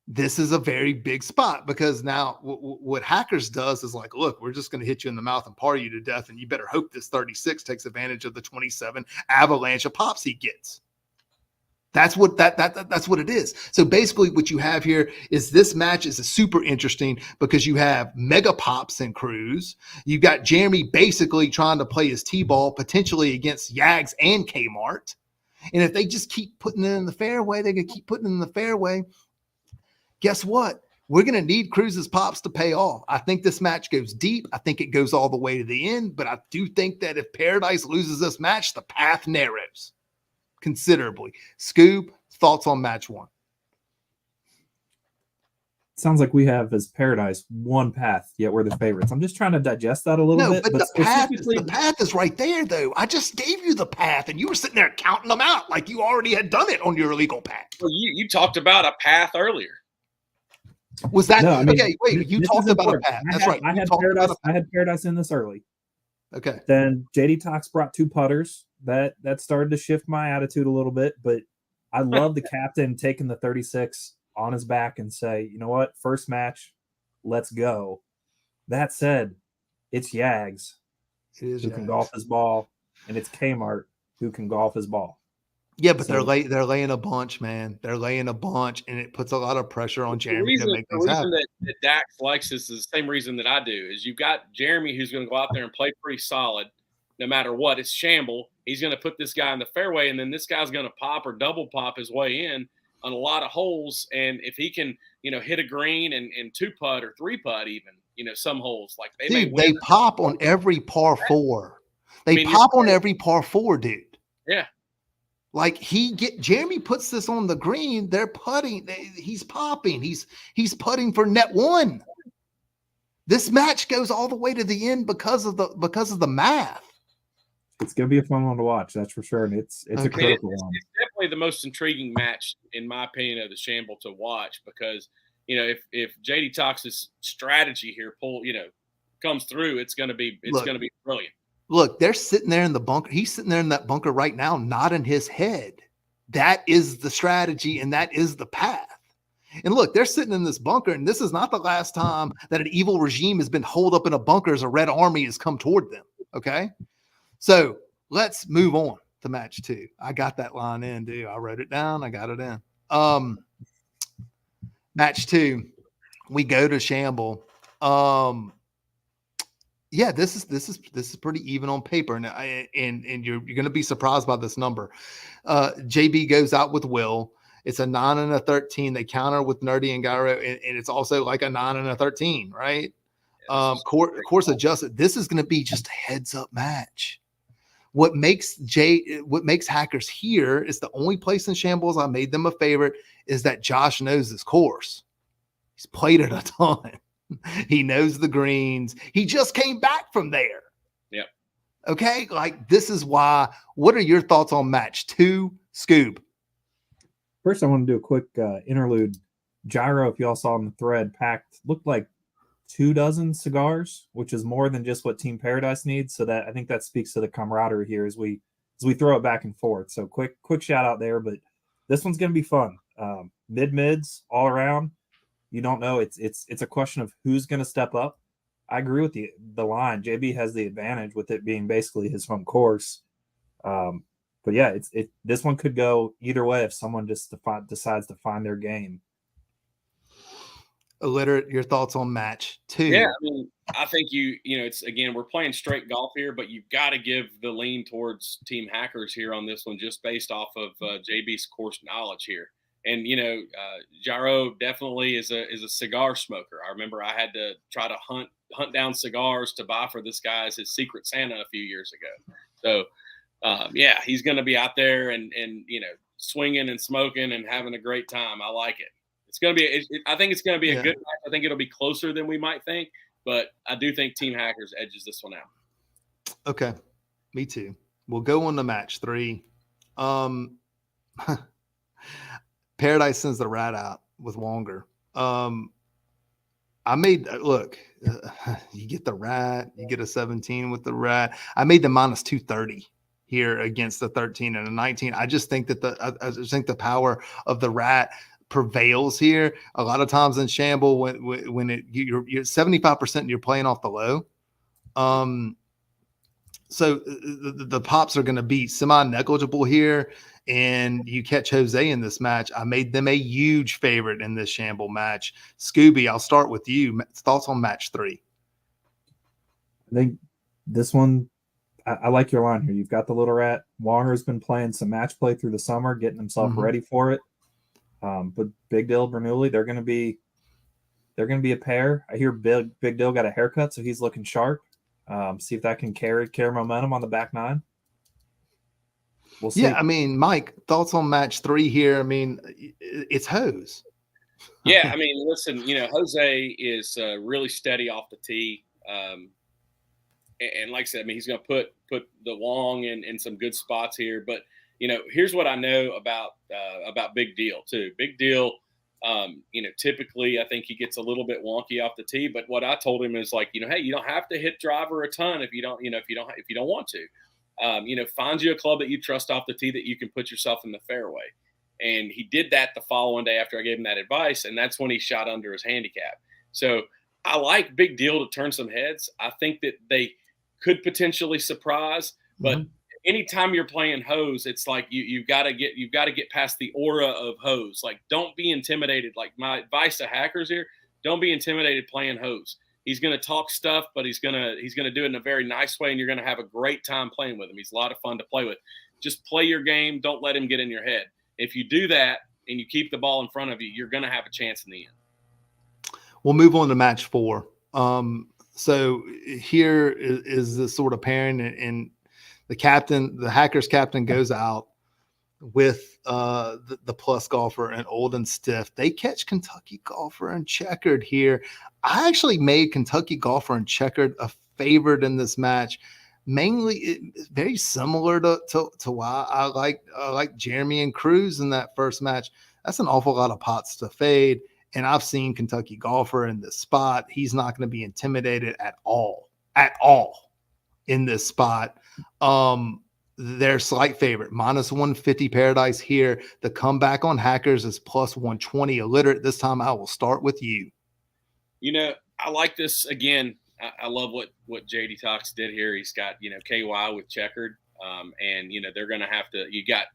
this is a very big spot because now what Hackers does is like, look, we're just going to hit you in the mouth and party you to death. And you better hope this 36 takes advantage of the 27 avalanche of pops he gets. That's what that's what it is. So basically what you have here is this match is super interesting because you have mega pops and Cruz. You've got Jeremy basically trying to play his T-ball potentially against Yags and Kmart. And if they just keep putting it in the fairway, they're going to keep putting it in the fairway. Guess what? We're going to need Cruz's pops to pay off. I think this match goes deep. I think it goes all the way to the end, but I do think that if Paradise loses this match, the path narrows considerably. Scoob, thoughts on match 1? Sounds like we have as Paradise one path, yet we're the favorites. I'm just trying to digest that a little bit. But the path is right there, though. I just gave you the path, and you were sitting there counting them out like you already had done it on your illegal path. Well, you talked about a path earlier. Was that no? I mean, okay? Wait, you talked about a path. That's right. I had Paradise in this early. Okay. Then JDax brought 2 putters. That started to shift my attitude a little bit, but I love the captain taking the 36 on his back and say, you know what, first match, let's go. That said, it's Yags who can golf his ball, and it's Kmart who can golf his ball. Yeah, but they're laying a bunch, man. They're laying a bunch, and it puts a lot of pressure on Jeremy to make things happen. The reason that Dax likes this is the same reason that I do. Is you've got Jeremy who's going to go out there and play pretty solid, no matter what. It's shamble. He's going to put this guy in the fairway, and then this guy's going to pop or double pop his way in on a lot of holes. And if he can, hit a green and 2-putt or 3-putt, even, some holes like they pop on every par 4. They pop on every par 4, dude. Yeah. Like Jeremy puts this on the green, they're putting, he's popping, he's putting for net 1. This match goes all the way to the end because of the math. It's gonna be a fun one to watch, that's for sure, and it's a critical one. It's definitely the most intriguing match, in my opinion, of the Shamble to watch because if JDax's strategy here comes through, it's gonna be brilliant. Look, they're sitting there in the bunker. He's sitting there in that bunker right now, nodding his head. That is the strategy, and that is the path. And look, they're sitting in this bunker, and this is not the last time that an evil regime has been holed up in a bunker as a red army has come toward them. Okay? So let's move on to match 2. I got that line in, dude. I wrote it down. I got it in. Match 2, we go to Shamble. Yeah, this is pretty even on paper, and you're going to be surprised by this number. JB goes out with Will. It's a 9 and a 13. They counter with Nerdy and Gyro, and it's also like a 9 and a 13, right? Course adjusted. This is going to be just a heads up match. What makes Hackers here is the only place in Shambles I made them a favorite is that Josh knows this course. He's played it a ton. He knows the greens. He just came back from there. Yep. Okay. Like, this is why. What are your thoughts on match 2, Scoob? First, I want to do a quick interlude. Gyro, if y'all saw in the thread, looked like 24 cigars, which is more than just what Team Paradise needs. So I think that speaks to the camaraderie here as we throw it back and forth. So quick shout out there, but this one's going to be fun. Mids all around. You don't know. It's a question of who's going to step up. I agree with the line. JB has the advantage with it being basically his home course. But yeah, this one could go either way if someone just decides to find their game. Illiterate, your thoughts on match 2? Yeah, I think it's again, we're playing straight golf here, but you've got to give the lean towards Team Hackers here on this one, just based off of JB's course knowledge here. And Gyro definitely is a cigar smoker. I remember I had to try to hunt down cigars to buy for this guy as his Secret Santa a few years ago. So yeah, he's going to be out there and swinging and smoking and having a great time. I like it. It's going to be. I think it's going to be a good match. I think it'll be closer than we might think, but I do think Team Hackers edges this one out. Okay, me too. We'll go on to match 3. Paradise sends the rat out with Wonger. You get the rat, you get a 17 with the rat. I made the minus 230 here against the 13 and a 19. I just think that the power of the rat prevails here. A lot of times in Shamble, when you're 75% and you're playing off the low. So the pops are going to be semi-negligible here, and you catch Jose in this match. I made them a huge favorite in this Shamble match. Scooby, I'll start with you. Thoughts on match 3? I think this one, I like your line here. You've got the little rat. Wonger's been playing some match play through the summer, getting himself ready for it. But Big Dill, Bernoulli, they're going to be They're going to be a pair. I hear Big Dill got a haircut, so he's looking sharp. See if that can carry momentum on the back nine. We'll see. Yeah, I mean, Mike, thoughts on match 3 here? I mean, it's hose. Yeah, I mean, listen, Jose is really steady off the tee. And like I said, I mean, he's going to put the Wong in some good spots here. But here's what I know about Big Deal too. Big Deal, typically I think he gets a little bit wonky off the tee. But what I told him is like, hey, you don't have to hit driver a ton if you don't want to. Find you a club that you trust off the tee that you can put yourself in the fairway. And he did that the following day after I gave him that advice, and that's when he shot under his handicap. So I like Big Deal to turn some heads. I think that they could potentially surprise, but anytime you're playing hose, it's like you've got to get past the aura of hose. Like, don't be intimidated. Like, my advice to hackers here: don't be intimidated playing hose. He's going to talk stuff, but he's going to do it in a very nice way, and you're going to have a great time playing with him. He's a lot of fun to play with. Just play your game. Don't let him get in your head. If you do that and you keep the ball in front of you, you're going to have a chance in the end. We'll move on to match 4. So here is the sort of pairing, and the Hackers captain goes out with the plus golfer and Old and Stiff. They catch Kentucky golfer and Checkered here. I actually made Kentucky golfer and Checkered a favorite in this match. Mainly, very similar to why I like Jeremy and Cruz in that first match. That's an awful lot of pots to fade. And I've seen Kentucky golfer in this spot. He's not going to be intimidated at all in this spot. They're slight favorite, -150 Paradise here. The comeback on Hackers is +120 Illiterate. This time I will start with you. I like this again. I love what JDax did here. He's got, KY with Checkered. And, they're going to have to, you got,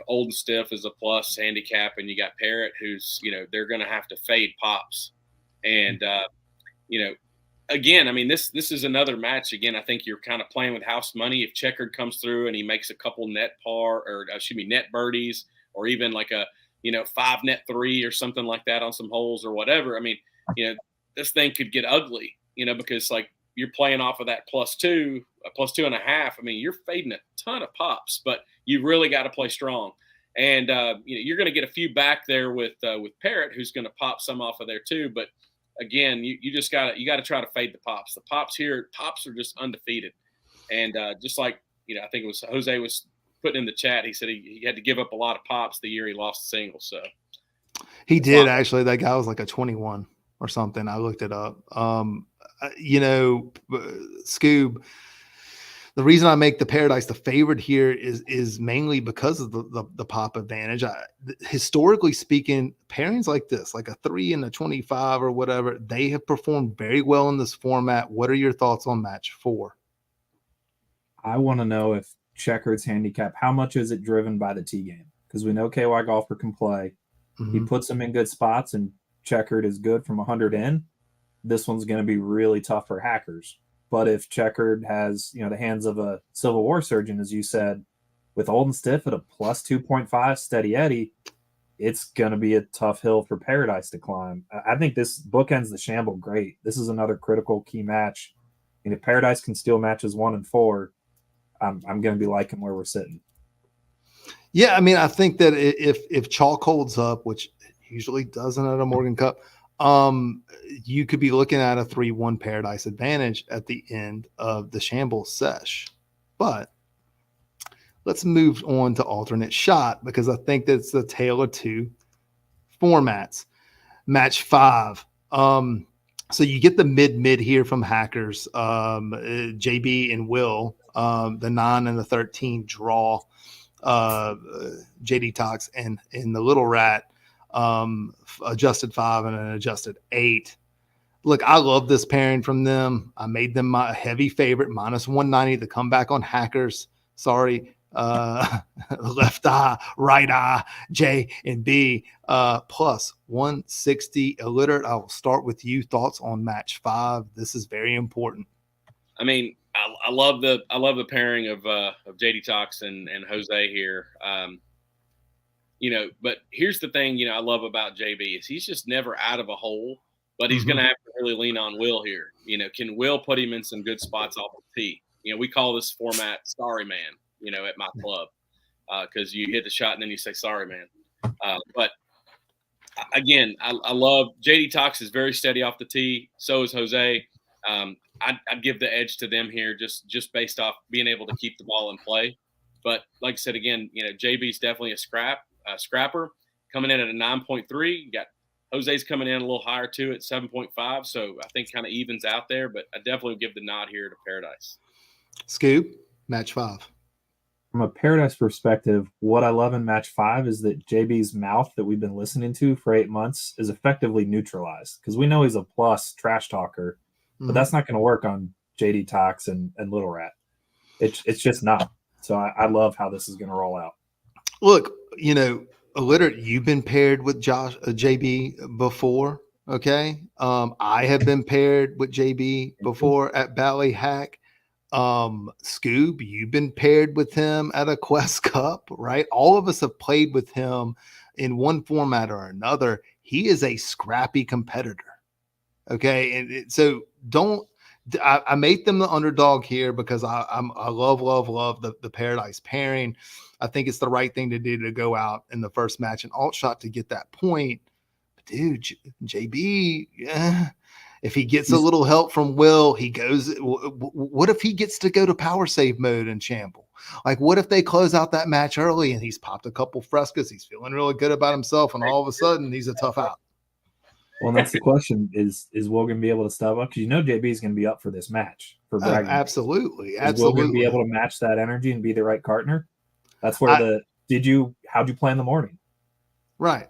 Old and Stiff is a plus handicap, and you got Parrot who's, they're going to have to fade pops. And, again, I mean, this is another match. Again, I think you're kind of playing with house money. If Checkered comes through and he makes a couple net birdies, or even like a, 5 net 3 or something like that on some holes or whatever. I mean, this thing could get ugly, because like you're playing off of that +2, a +2.5. I mean, you're fading a ton of pops, but you really got to play strong. And, you're going to get a few back there with Parrot, who's going to pop some off of there too. But again, you just got to try to fade the pops. The pops are just undefeated. And just like, I think it was Jose was putting in the chat, he said he had to give up a lot of pops the year he lost the singles. So he did actually. That guy was like a 21 or something. I looked it up. Scoob, the reason I make the Paradise the favorite here is mainly because of the pop advantage. Historically speaking, pairings like this, like a 3 and a 25 or whatever, they have performed very well in this format. What are your thoughts on match 4? I want to know if Checkered's handicap, how much is it driven by the tee game? Because we know KY golfer can play. He puts them in good spots, and Checkered is good from 100 in. This one's going to be really tough for Hackers. But if Checkered has, the hands of a Civil War surgeon, as you said, with Old and Stiff at a +2.5 steady Eddie, it's going to be a tough hill for Paradise to climb. I think this bookends the Shamble great. This is another critical key match. And if Paradise can steal matches 1 and 4, I'm going to be liking where we're sitting. Yeah, I mean, I think that if chalk holds up, which it usually doesn't at a Morgan Cup, you could be looking at a 3-1 Paradise advantage at the end of the Shambles sesh. But let's move on to alternate shot, because I think that's the tale of two formats. Match 5. So you get the mid here from Hackers. JB and Will, the 9 and the 13 draw. JDax and the Little Rat, adjusted 5 and an adjusted 8. Look, I love this pairing from them. I made them my heavy favorite, -190. The comeback on Hackers. Sorry, left eye, right eye, J and B, +160 Illiterate. I will start with you. Thoughts on match 5? This is very important. I mean, I love the pairing of JDax and Jose here. But here's the thing, I love about JB is he's just never out of a hole. but he's going to have to really lean on Will here. Can Will put him in some good spots off the tee? We call this format "Sorry Man." At my club, because you hit the shot and then you say "Sorry Man." But again, I love JDax is very steady off the tee. So is Jose. I'd give the edge to them here just based off being able to keep the ball in play. But like I said, again, JB's definitely a scrapper coming in at a 9.3. You got Jose's coming in a little higher too at 7.5. So I think kind of evens out there, but I definitely would give the nod here to Paradise. Scoop, match 5. From a Paradise perspective, what I love in match 5 is that JB's mouth that we've been listening to for 8 months is effectively neutralized, because we know he's a plus trash talker, but that's not going to work on JDax and Little Rat. It's just not. So I love how this is going to roll out. Look, literally, you've been paired with JB before, okay? I have been paired with JB before at Bally Hack. Scoob, you've been paired with him at a Quest Cup, right? All of us have played with him in one format or another. He is a scrappy competitor, okay? And so I made them the underdog here because I love the Paradise pairing. I think it's the right thing to do to go out in the first match and alt shot to get that point. But dude, JB, yeah. If he gets a little help from Will, he goes. What if he gets to go to power save mode and Chample? Like, what if they close out that match early and he's popped a couple frescas? He's feeling really good about himself, and all of a sudden he's a tough out. Well, that's the question: is Will going to be able to step up? Because JB is going to be up for this match for bragging. Absolutely. Is Will going to be able to match that energy and be the right partner? That's where how'd you plan the morning? Right.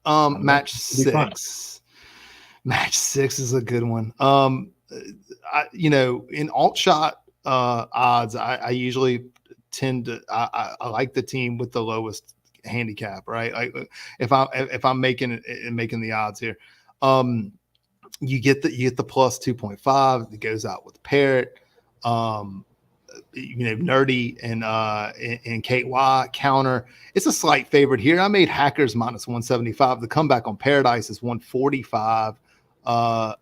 Match 6. Match 6 is a good one. In alt shot odds, I usually tend to I like the team with the lowest handicap, right? If I'm making the odds here, you get the plus 2.5. It goes out with Parrot, Nerdy and KY counter. It's a slight favorite here. I made Hackers minus 175. The comeback on Paradise is 145.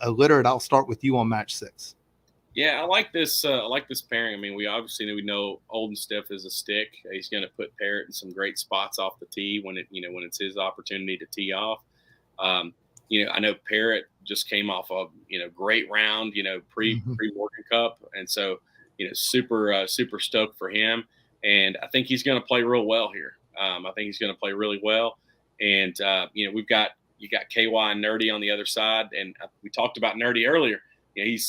Illiterate, I'll start with you on match 6. Yeah, I like this. I like this pairing. I mean, we know Old and Stiff is a stick. He's going to put Parrot in some great spots off the tee when it's his opportunity to tee off. I know Parrot just came off a great round, pre Morgan Cup, and so super stoked for him. And I think he's going to play real well here. I think he's going to play really well. And you got KY and Nerdy on the other side, and we talked about Nerdy earlier. He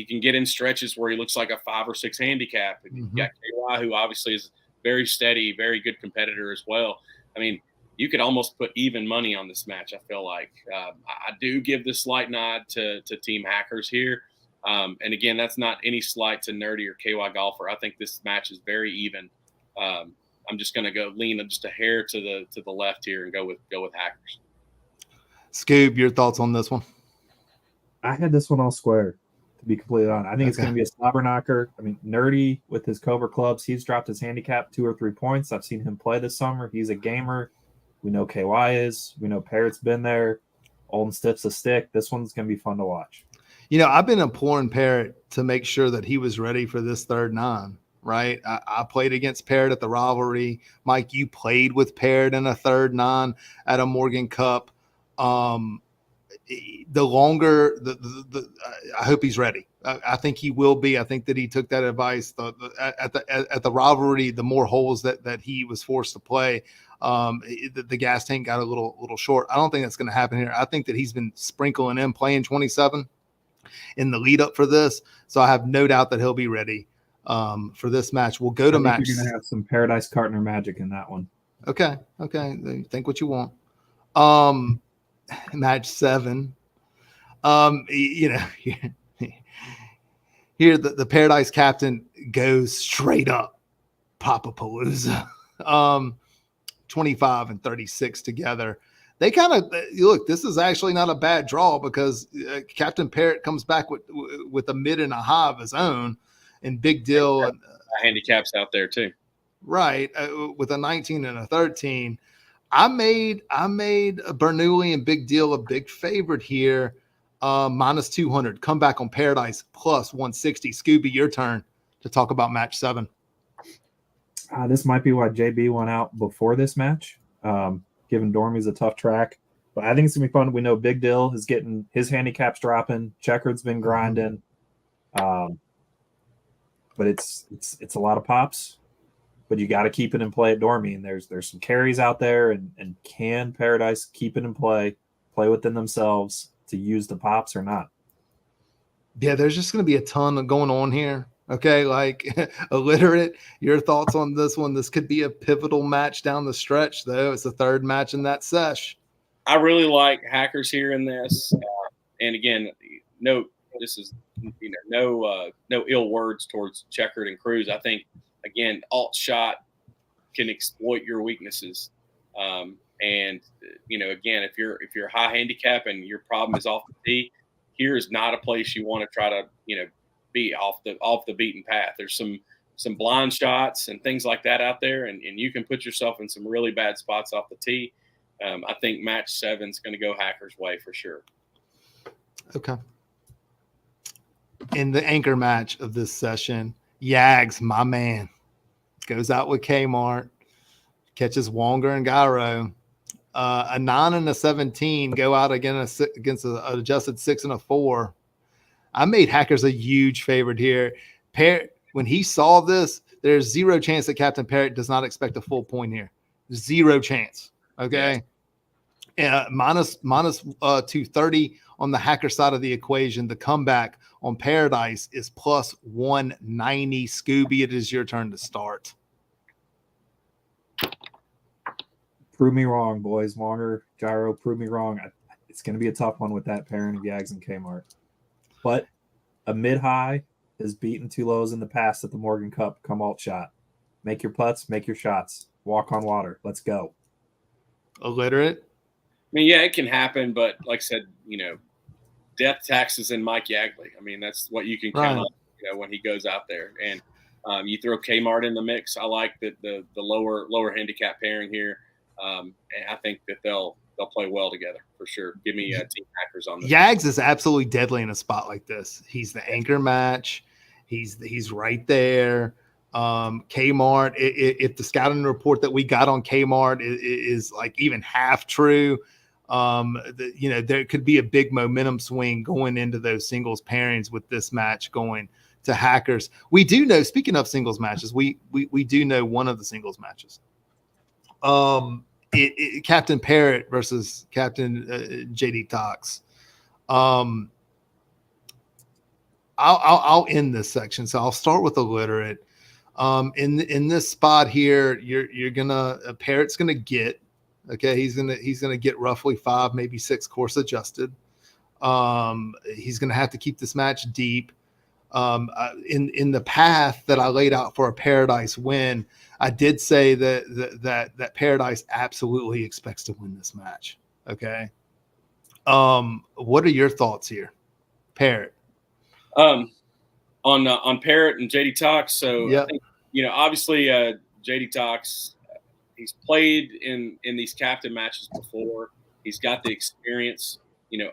can get in stretches where he looks like a 5 or 6 handicap. And you've got KY, who obviously is very steady, very good competitor as well. I mean, you could almost put even money on this match. I feel like I do give the slight nod to Team Hackers here. And again, that's not any slight to Nerdy or KY Golfer. I think this match is very even. I'm just going to go lean just a hair to the left here and go with Hackers. Scoob, your thoughts on this one? I had this one all square, to be completely honest. I think it's going to be a slobber knocker. I mean, Nerdy with his Cobra clubs, he's dropped his handicap 2 or 3 points. I've seen him play this summer. He's a gamer. We know KY is. We know Parrot's been there. Old and Stiff's a stick. This one's going to be fun to watch. I've been imploring Parrot to make sure that he was ready for this third 9. Right. I played against Parrot at the rivalry. Mike, you played with Parrot in a third 9 at a Morgan Cup. The longer I hope he's ready. I think he will be. I think that he took that advice at the rivalry. The more holes that he was forced to play, the gas tank got a little short. I don't think that's going to happen here. I think that he's been sprinkling in playing 27 in the lead up for this, so I have no doubt that he'll be ready for this match. We'll go to match. You're going to have some Paradise Cartner magic in that one. Okay. Think what you want. Match 7. Here the Paradise captain goes straight up Papapalooza. 25 and 36 together. They kind of look. This is actually not a bad draw because Captain Parrot comes back with a mid and a high of his own, and Big Deal handicaps out there too. Right, with a 19 and a 13. I made Bernoulli and Big Deal a big favorite here. minus 200. Comeback on Paradise plus 160. Scooby, your turn to talk about match 7. This might be why JB went out before this match, given Dormy's a tough track. But I think it's going to be fun. We know Big Dill is getting his handicaps dropping. Checkered's been grinding. But it's a lot of pops. But you got to keep it in play at Dormy. And there's some carries out there. And can Paradise keep it in play within themselves to use the pops or not? Yeah, there's just going to be a ton going on here. Okay, like Illiterate, your thoughts on this one? This could be a pivotal match down the stretch, though. It's the 3rd match in that sesh. I really like Hackers here in this. And again, this is no ill words towards Checkered and Cruz. I think again, alt shot can exploit your weaknesses. And again, if you're high handicap and your problem is off the tee, here is not a place you want to try to be off the beaten path. There's some blind shots and things like that out there, and you can put yourself in some really bad spots off the tee. I think match 7 is going to go Hackers' way for sure. Okay. In the anchor match of this session, Yags, my man, goes out with Kmart, catches Wonger and Gyro. A 9 and a 17 go out again against an adjusted 6 and a 4. I made Hackers a huge favorite here. When he saw this, there's 0 chance that Captain Parrott does not expect a full point here. 0 chance. Okay. Minus 230 on the Hacker side of the equation. The comeback on Paradise is plus 190. Scooby, it is your turn to start. Prove me wrong, boys. Wonger, Gyro, prove me wrong. It's going to be a tough one with that pairing of Yags and Kmart. But a mid-high has beaten 2 lows in the past at the Morgan Cup. Come alt shot. Make your putts, make your shots. Walk on water. Let's go. Illiterate? I mean, yeah, it can happen, but like I said, death taxes and Mike Yagley. I mean, that's what you can count on, when he goes out there. And you throw Kmart in the mix. I like the lower handicap pairing here. And I think that they'll play well together for sure. Give me Team Hackers on this. Yags is absolutely deadly in a spot like this. He's the anchor match. He's right there. Kmart, if the scouting report that we got on Kmart is like even half true, there could be a big momentum swing going into those singles pairings with this match going to Hackers. We do know, speaking of singles matches, we do know one of the singles matches. Captain Parrott versus Captain JDax. I'll end this section, so I'll start with Illiterate. In this spot here, you're gonna Parrott's gonna get, okay, he's gonna get roughly 5, maybe 6 course adjusted. He's gonna have to keep this match deep. In the path that I laid out for a Paradise win, I did say that Paradise absolutely expects to win this match. Okay. What are your thoughts here, Parrott? On Parrott and JDax. So yep. I think, obviously JDax, he's played in these captain matches before. He's got the experience,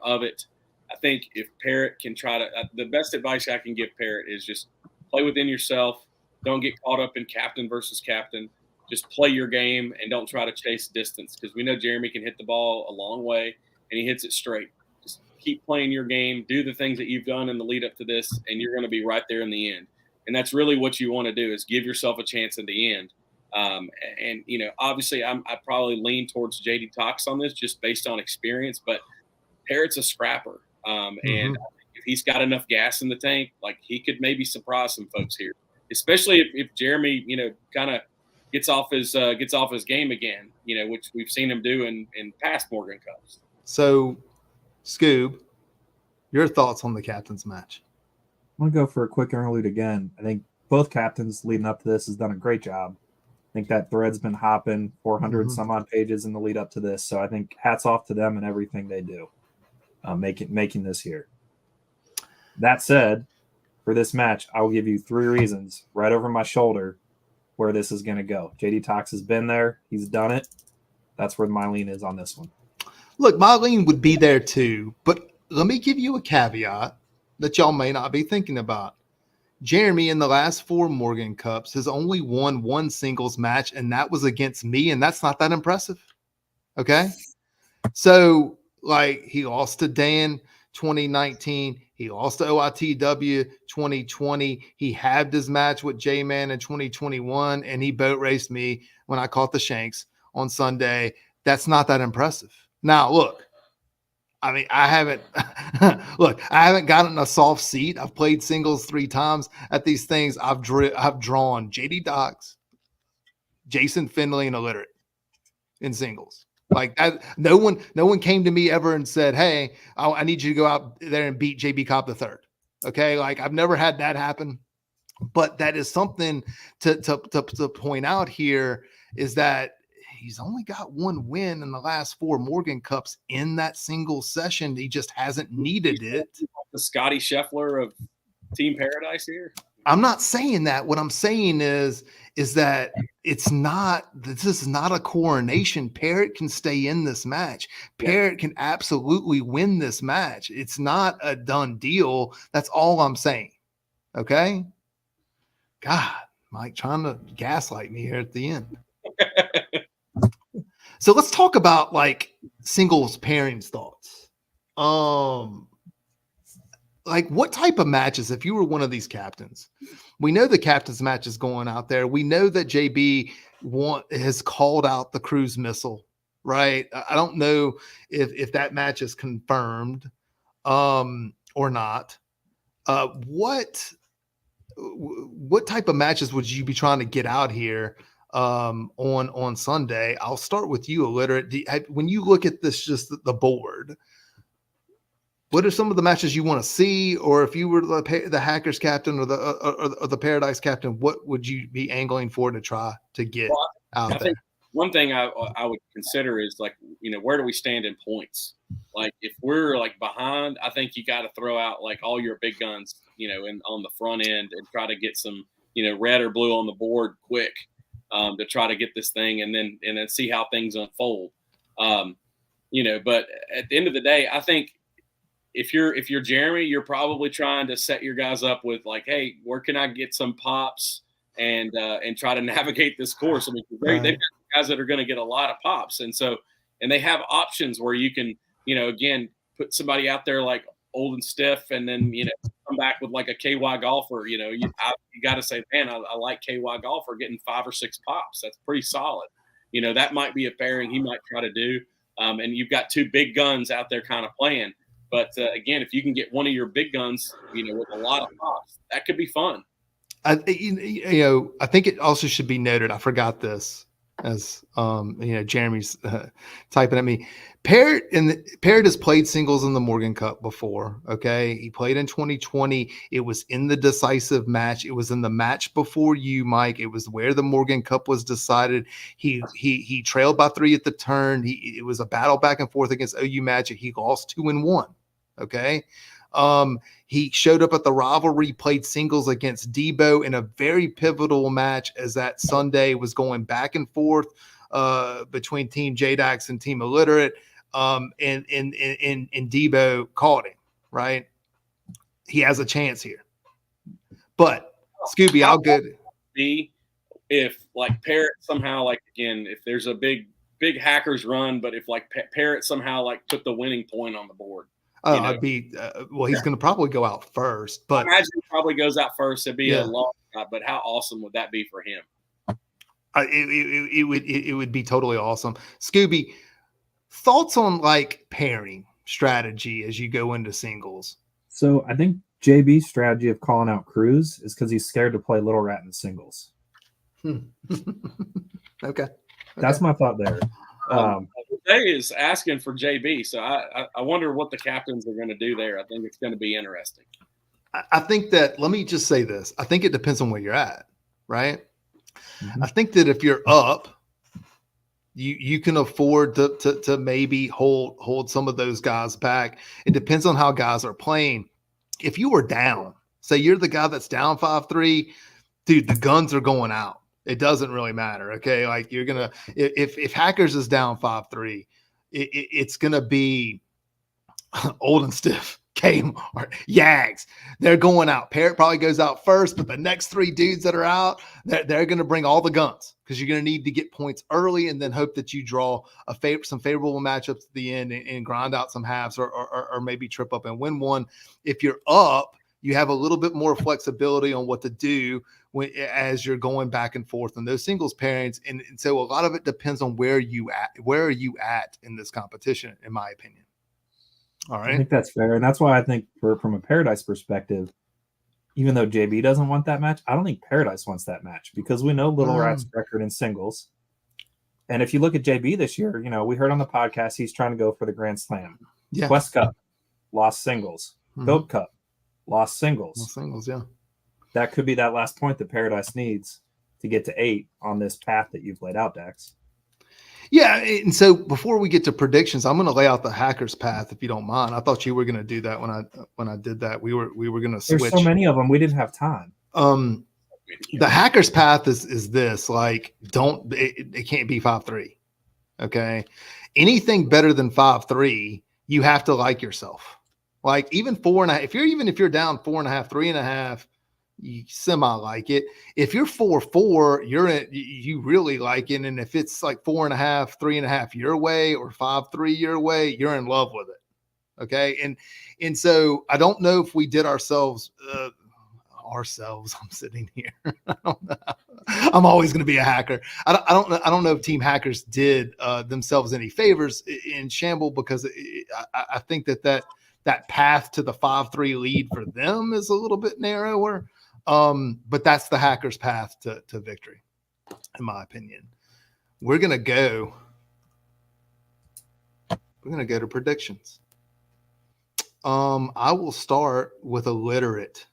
of it. I think if Parrott can try to, the best advice I can give Parrott is just play within yourself. Don't get caught up in captain versus captain. Just play your game and don't try to chase distance, because we know Jeremy can hit the ball a long way and he hits it straight. Just keep playing your game, do the things that you've done in the lead up to this, and you're going to be right there in the end. And that's really what you want to do, is give yourself a chance in the end. Obviously I probably lean towards JDax on this just based on experience, but Parrott's a scrapper. And I think if he's got enough gas in the tank, like, he could maybe surprise some folks here, especially if Jeremy, kind of gets off his game again, which we've seen him do in past Morgan Cups. So, Scoob, your thoughts on the captain's match? I'm going to go for a quick interlude again. I think both captains leading up to this has done a great job. I think that thread's been hopping 400 some odd pages in the lead up to this. So I think hats off to them and everything they do, making this here. That said, for this match, I will give you 3 reasons right over my shoulder where this is going to go. JDax has been there. He's done it. That's where my lean is on this one. Look, my lean would be there too, but let me give you a caveat that y'all may not be thinking about. Jeremy, in the last 4 Morgan Cups, has only won 1 singles match, and that was against me, and that's not that impressive. Okay? So, like, he lost to Dan 2019. He lost to OITW 2020. He had his match with J-Man in 2021, and he boat raced me when I caught the shanks on Sunday. That's not that impressive. Now, look, I mean, I haven't gotten a soft seat. I've played singles 3 times at these things. I've drawn JDax, Jason Finley, and Illiterate in singles. Like that, no one came to me ever and said, "Hey, I need you to go out there and beat JB Cobb the third." Okay, like I've never had that happen, but that is something to point out here is that he's only got 1 win in the last 4 Morgan Cups in that single session. He just hasn't needed it. The Scotty Scheffler of Team Paradise here. I'm not saying that. What I'm saying is that this is not a coronation. Parrott can stay in this match. Parrott can absolutely win this match. It's not a done deal. That's all I'm saying. Okay? God, Mike trying to gaslight me here at the end. So let's talk about like singles pairings thoughts. Like what type of matches, if you were one of these captains, we know the captain's match is going out there. We know that JB has called out the cruise missile, right? I don't know if that match is confirmed or not. What type of matches would you be trying to get out here on Sunday? I'll start with you, Illiterate. When you look at this, just the board, what are some of the matches you want to see? Or if you were the Hackers captain or the Paradise captain, what would you be angling for to try to get out there? Think one thing I would consider is like, where do we stand in points? Like if we're like behind, I think you got to throw out like all your big guns, on the front end and try to get some, red or blue on the board quick to try to get this thing and then see how things unfold. But at the end of the day, I think, if you're Jeremy, you're probably trying to set your guys up with like, hey, where can I get some pops and try to navigate this course? I mean, they've got guys that are going to get a lot of pops, and they have options where you can, again, put somebody out there like old and stiff, and then come back with like a KY golfer. You got to say, man, I like KY golfer getting 5 or 6 pops. That's pretty solid. That might be a pairing he might try to do, and you've got 2 big guns out there kind of playing. But again, if you can get one of your big guns, with a lot of pops, that could be fun. I think it also should be noted. I forgot this as Jeremy's typing at me. Parrott has played singles in the Morgan Cup before. Okay, he played in 2020. It was in the decisive match. It was in the match before you, Mike. It was where the Morgan Cup was decided. He trailed by 3 at the turn. It was a battle back and forth against OU Magic. He lost 2-1. Okay. He showed up at the rivalry, played singles against Debo in a very pivotal match as that Sunday was going back and forth between Team JDax and Team Illiterate. And Debo caught him, right? He has a chance here. But Scooby, I'll go. Be if like Parrott somehow, like again, if there's a big Hackers run, but if like Parrott somehow like put the winning point on the board. I'd be he's going to probably go out first, but I imagine he probably goes out first. It'd be a long shot, but how awesome would that be for him? It would be totally awesome. Scooby, thoughts on like pairing strategy as you go into singles? So I think JB's strategy of calling out Cruz is because he's scared to play Little Rat in singles. Okay. That's my thought there. Jay is asking for JB, so I wonder what the captains are going to do there. I think it's going to be interesting. I think that, let me just say this. I think it depends on where you're at, right? Mm-hmm. I think that if you're up, you can afford to maybe hold some of those guys back. It depends on how guys are playing. If you were down, say you're the guy that's down 5-3, dude, the guns are going out. It doesn't really matter. Okay. Like you're going to, if Hackers is down 5-3, it's going to be Old and Stiff, Kmart, Yags. They're going out. Parrot probably goes out first, but the next 3 dudes that are out, they're going to bring all the guns because you're going to need to get points early and then hope that you draw some favorable matchups at the end and grind out some halves or maybe trip up and win one. If you're up, you have a little bit more flexibility on what to do as you're going back and forth in those singles pairings. And so a lot of it depends on where are you at in this competition, in my opinion. All right. I think that's fair. And that's why I think from a Paradise perspective, even though JB doesn't want that match, I don't think Paradise wants that match because we know Little Rat's record in singles. And if you look at JB this year, we heard on the podcast, he's trying to go for the Grand Slam. Yeah. Quest Cup, lost singles. Goat Cup, lost singles. Yeah. That could be that last point that Paradise needs to get to 8 on this path that you've laid out, Dax. Yeah, and so before we get to predictions, I'm going to lay out the Hackers path if you don't mind. I thought you were going to do that when I did that. We were going to switch. There's so many of them, we didn't have time. The Hackers path is this: like, it can't be 5-3. Okay, anything better than 5-3, you have to like yourself. Like even 4.5. If you're down 4.5, 3.5. You semi like it. If you're 4-4, you really like it. And if it's like 4.5, 3.5 your way or 5-3 your way, you're in love with it. Okay. And so I don't know if we did ourselves. I'm sitting here. I don't know. I'm always going to be a hacker. I don't know if Team Hackers did themselves any favors in Shamble because I think that path to the 5-3 lead for them is a little bit narrower. But that's the Hackers' path to victory, in my opinion. We're gonna go to predictions. I will start with illiterate.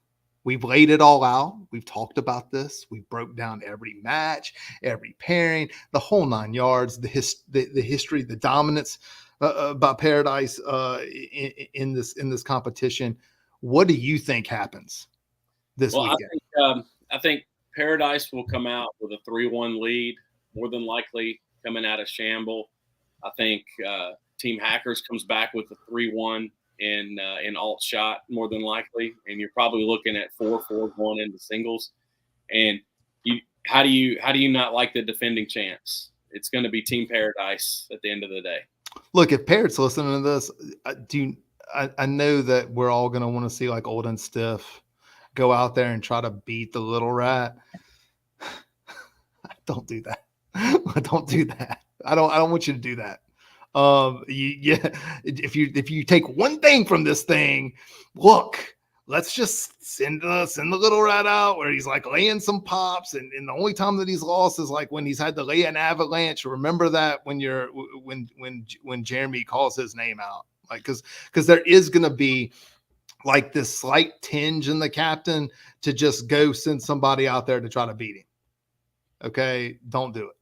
We've laid it all out. We've talked about this. We broke down every match, every pairing, the whole 9 yards, the history, the dominance by Paradise in this competition. What do you think happens this weekend? I think Paradise will come out with a 3-1 lead, more than likely coming out of Shamble. I think Team Hackers comes back with a 3-1 in alt shot, more than likely, and you're probably looking at 4-4 going into singles. And how do you not like the defending champs? It's going to be Team Paradise at the end of the day. Look, if Parrot's listening to this, I know that we're all going to want to see like Old and Stiff go out there and try to beat the Little Rat. Don't do that. Don't do that. I don't want you to do that. If you take one thing from this thing, look, let's just send the Little Rat out where he's like laying some pops, and the only time that he's lost is like when he's had to lay an avalanche. Remember that when Jeremy calls his name out, like because there is going to be like this slight tinge in the captain to just go send somebody out there to try to beat him. Okay, don't do it.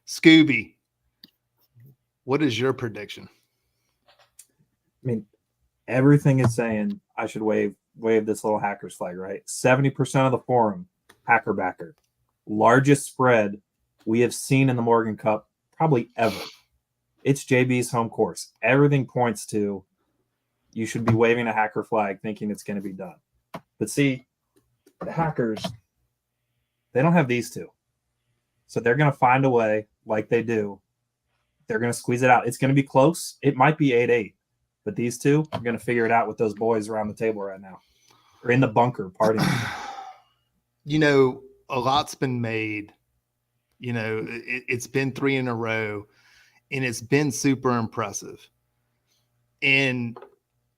Scooby, what is your prediction? I mean, everything is saying I should wave this little Hackers flag, right? 70% of the forum, Hacker backer. Largest spread we have seen in the Morgan Cup probably ever. It's JB's home course. Everything points to you should be waving a Hacker flag thinking it's going to be done. But see, the Hackers, they don't have these two. So they're going to find a way, like they do. They're going to squeeze it out. It's going to be close. It might be 8-8. But these two are going to figure it out with those boys around the table right now. Or in the bunker partying. A lot's been made. It's been 3 in a row. And it's been super impressive. And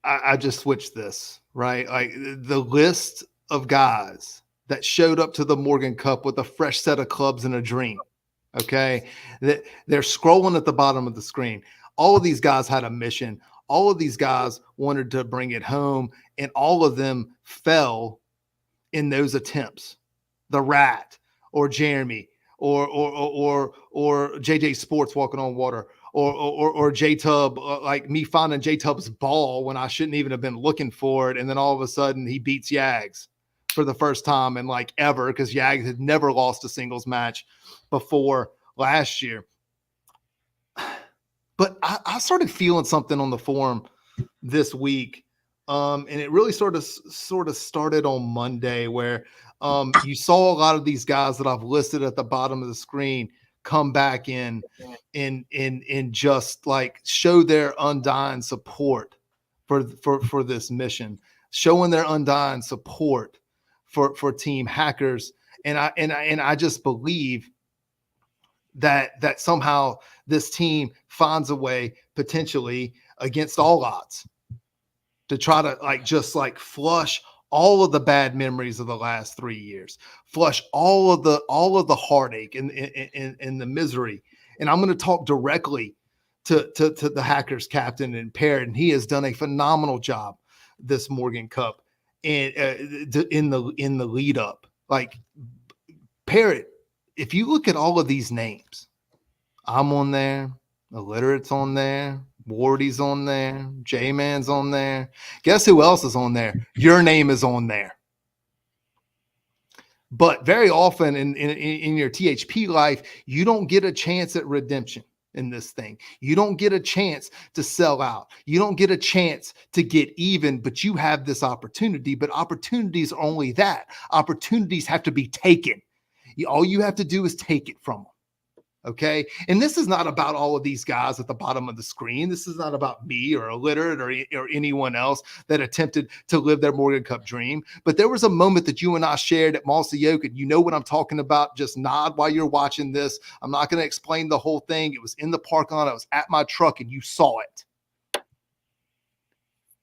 I just switched this, right? Like the list of guys that showed up to the Morgan Cup with a fresh set of clubs and a dream. Okay. They're scrolling at the bottom of the screen. All of these guys had a mission. All of these guys wanted to bring it home, and all of them fell in those attempts. The Rat or Jeremy or JJ Sports walking on water or J-Tub, like me finding J-Tub's ball when I shouldn't even have been looking for it. And then all of a sudden he beats Yags for the first time in like ever, because Yags had never lost a singles match before last year. But I started feeling something on the forum this week. And it really sort of started on Monday, where you saw a lot of these guys that I've listed at the bottom of the screen come back in just like show their undying support for this mission, showing their undying support for Team Hackers. And I just believe that somehow this team finds a way, potentially against all odds, to try to just flush all of the bad memories of the last 3 years, flush all of the heartache and the misery. And I'm going to talk directly to the Hackers captain and Parrott, and he has done a phenomenal job this Morgan Cup and in the lead up. Like, Parrott, if you look at all of these names, I'm on there, Illiterate's on there, Wardy's on there, J-Man's on there. Guess who else is on there? Your name is on there. But very often in your THP life, you don't get a chance at redemption in this thing. You don't get a chance to sell out. You don't get a chance to get even, but you have this opportunity. But opportunities are only that. Opportunities have to be taken. All you have to do is take it from them. Okay. And this is not about all of these guys at the bottom of the screen. This is not about me or Illiterate or anyone else that attempted to live their Morgan Cup dream. But there was a moment that you and I shared at Malsa Yoke, and you know what I'm talking about. Just nod while you're watching this. I'm not going to explain the whole thing. It was in the parking lot. I was at my truck and you saw it.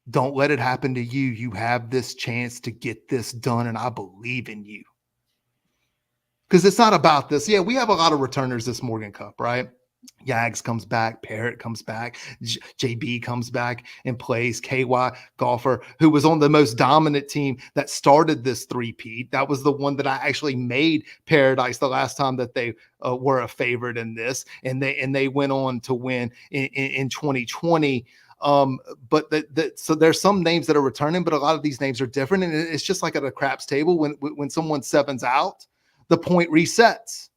Don't let it happen to you. You have this chance to get this done, and I believe in you. Because it's not about this. Yeah, we have a lot of returners this Morgan Cup, right? Yags comes back, Parrott comes back, JB comes back and plays, KY Golfer, who was on the most dominant team that started this three-peat. That was the one that I actually made Paradise the last time that they were a favorite in this, and they went on to win in 2020. So there's some names that are returning, but a lot of these names are different, and it's just like at a craps table when someone sevens out. The point resets.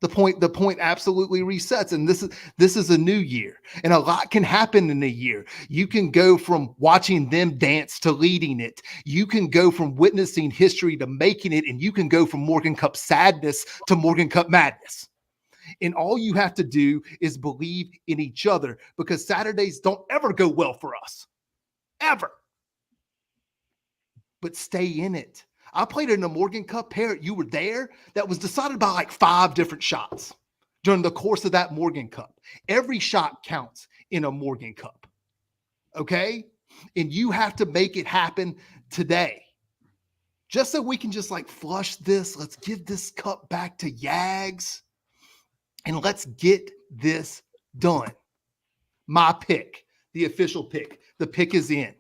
The point absolutely resets. And this is a new year. And a lot can happen in a year. You can go from watching them dance to leading it. You can go from witnessing history to making it. And you can go from Morgan Cup sadness to Morgan Cup madness. And all you have to do is believe in each other, because Saturdays don't ever go well for us. Ever. But stay in it. I played in a Morgan Cup, Parrott, you were there, that was decided by like 5 different shots during the course of that Morgan Cup. Every shot counts in a Morgan Cup, okay? And you have to make it happen today. Just so we can just flush this, let's give this cup back to Yags, and let's get this done. My pick, the official pick, the pick is in.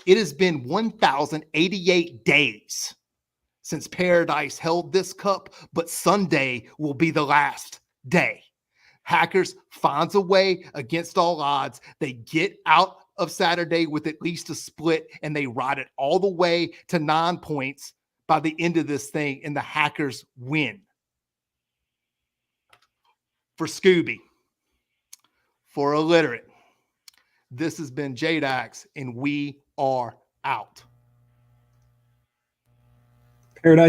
It has been 1,088 days since Paradise held this cup, but Sunday will be the last day. Hackers finds a way against all odds. They get out of Saturday with at least a split, and they ride it all the way to 9 points by the end of this thing, and the Hackers win. For Scooby, for Illiterate, this has been JDax, and we are out. Paradise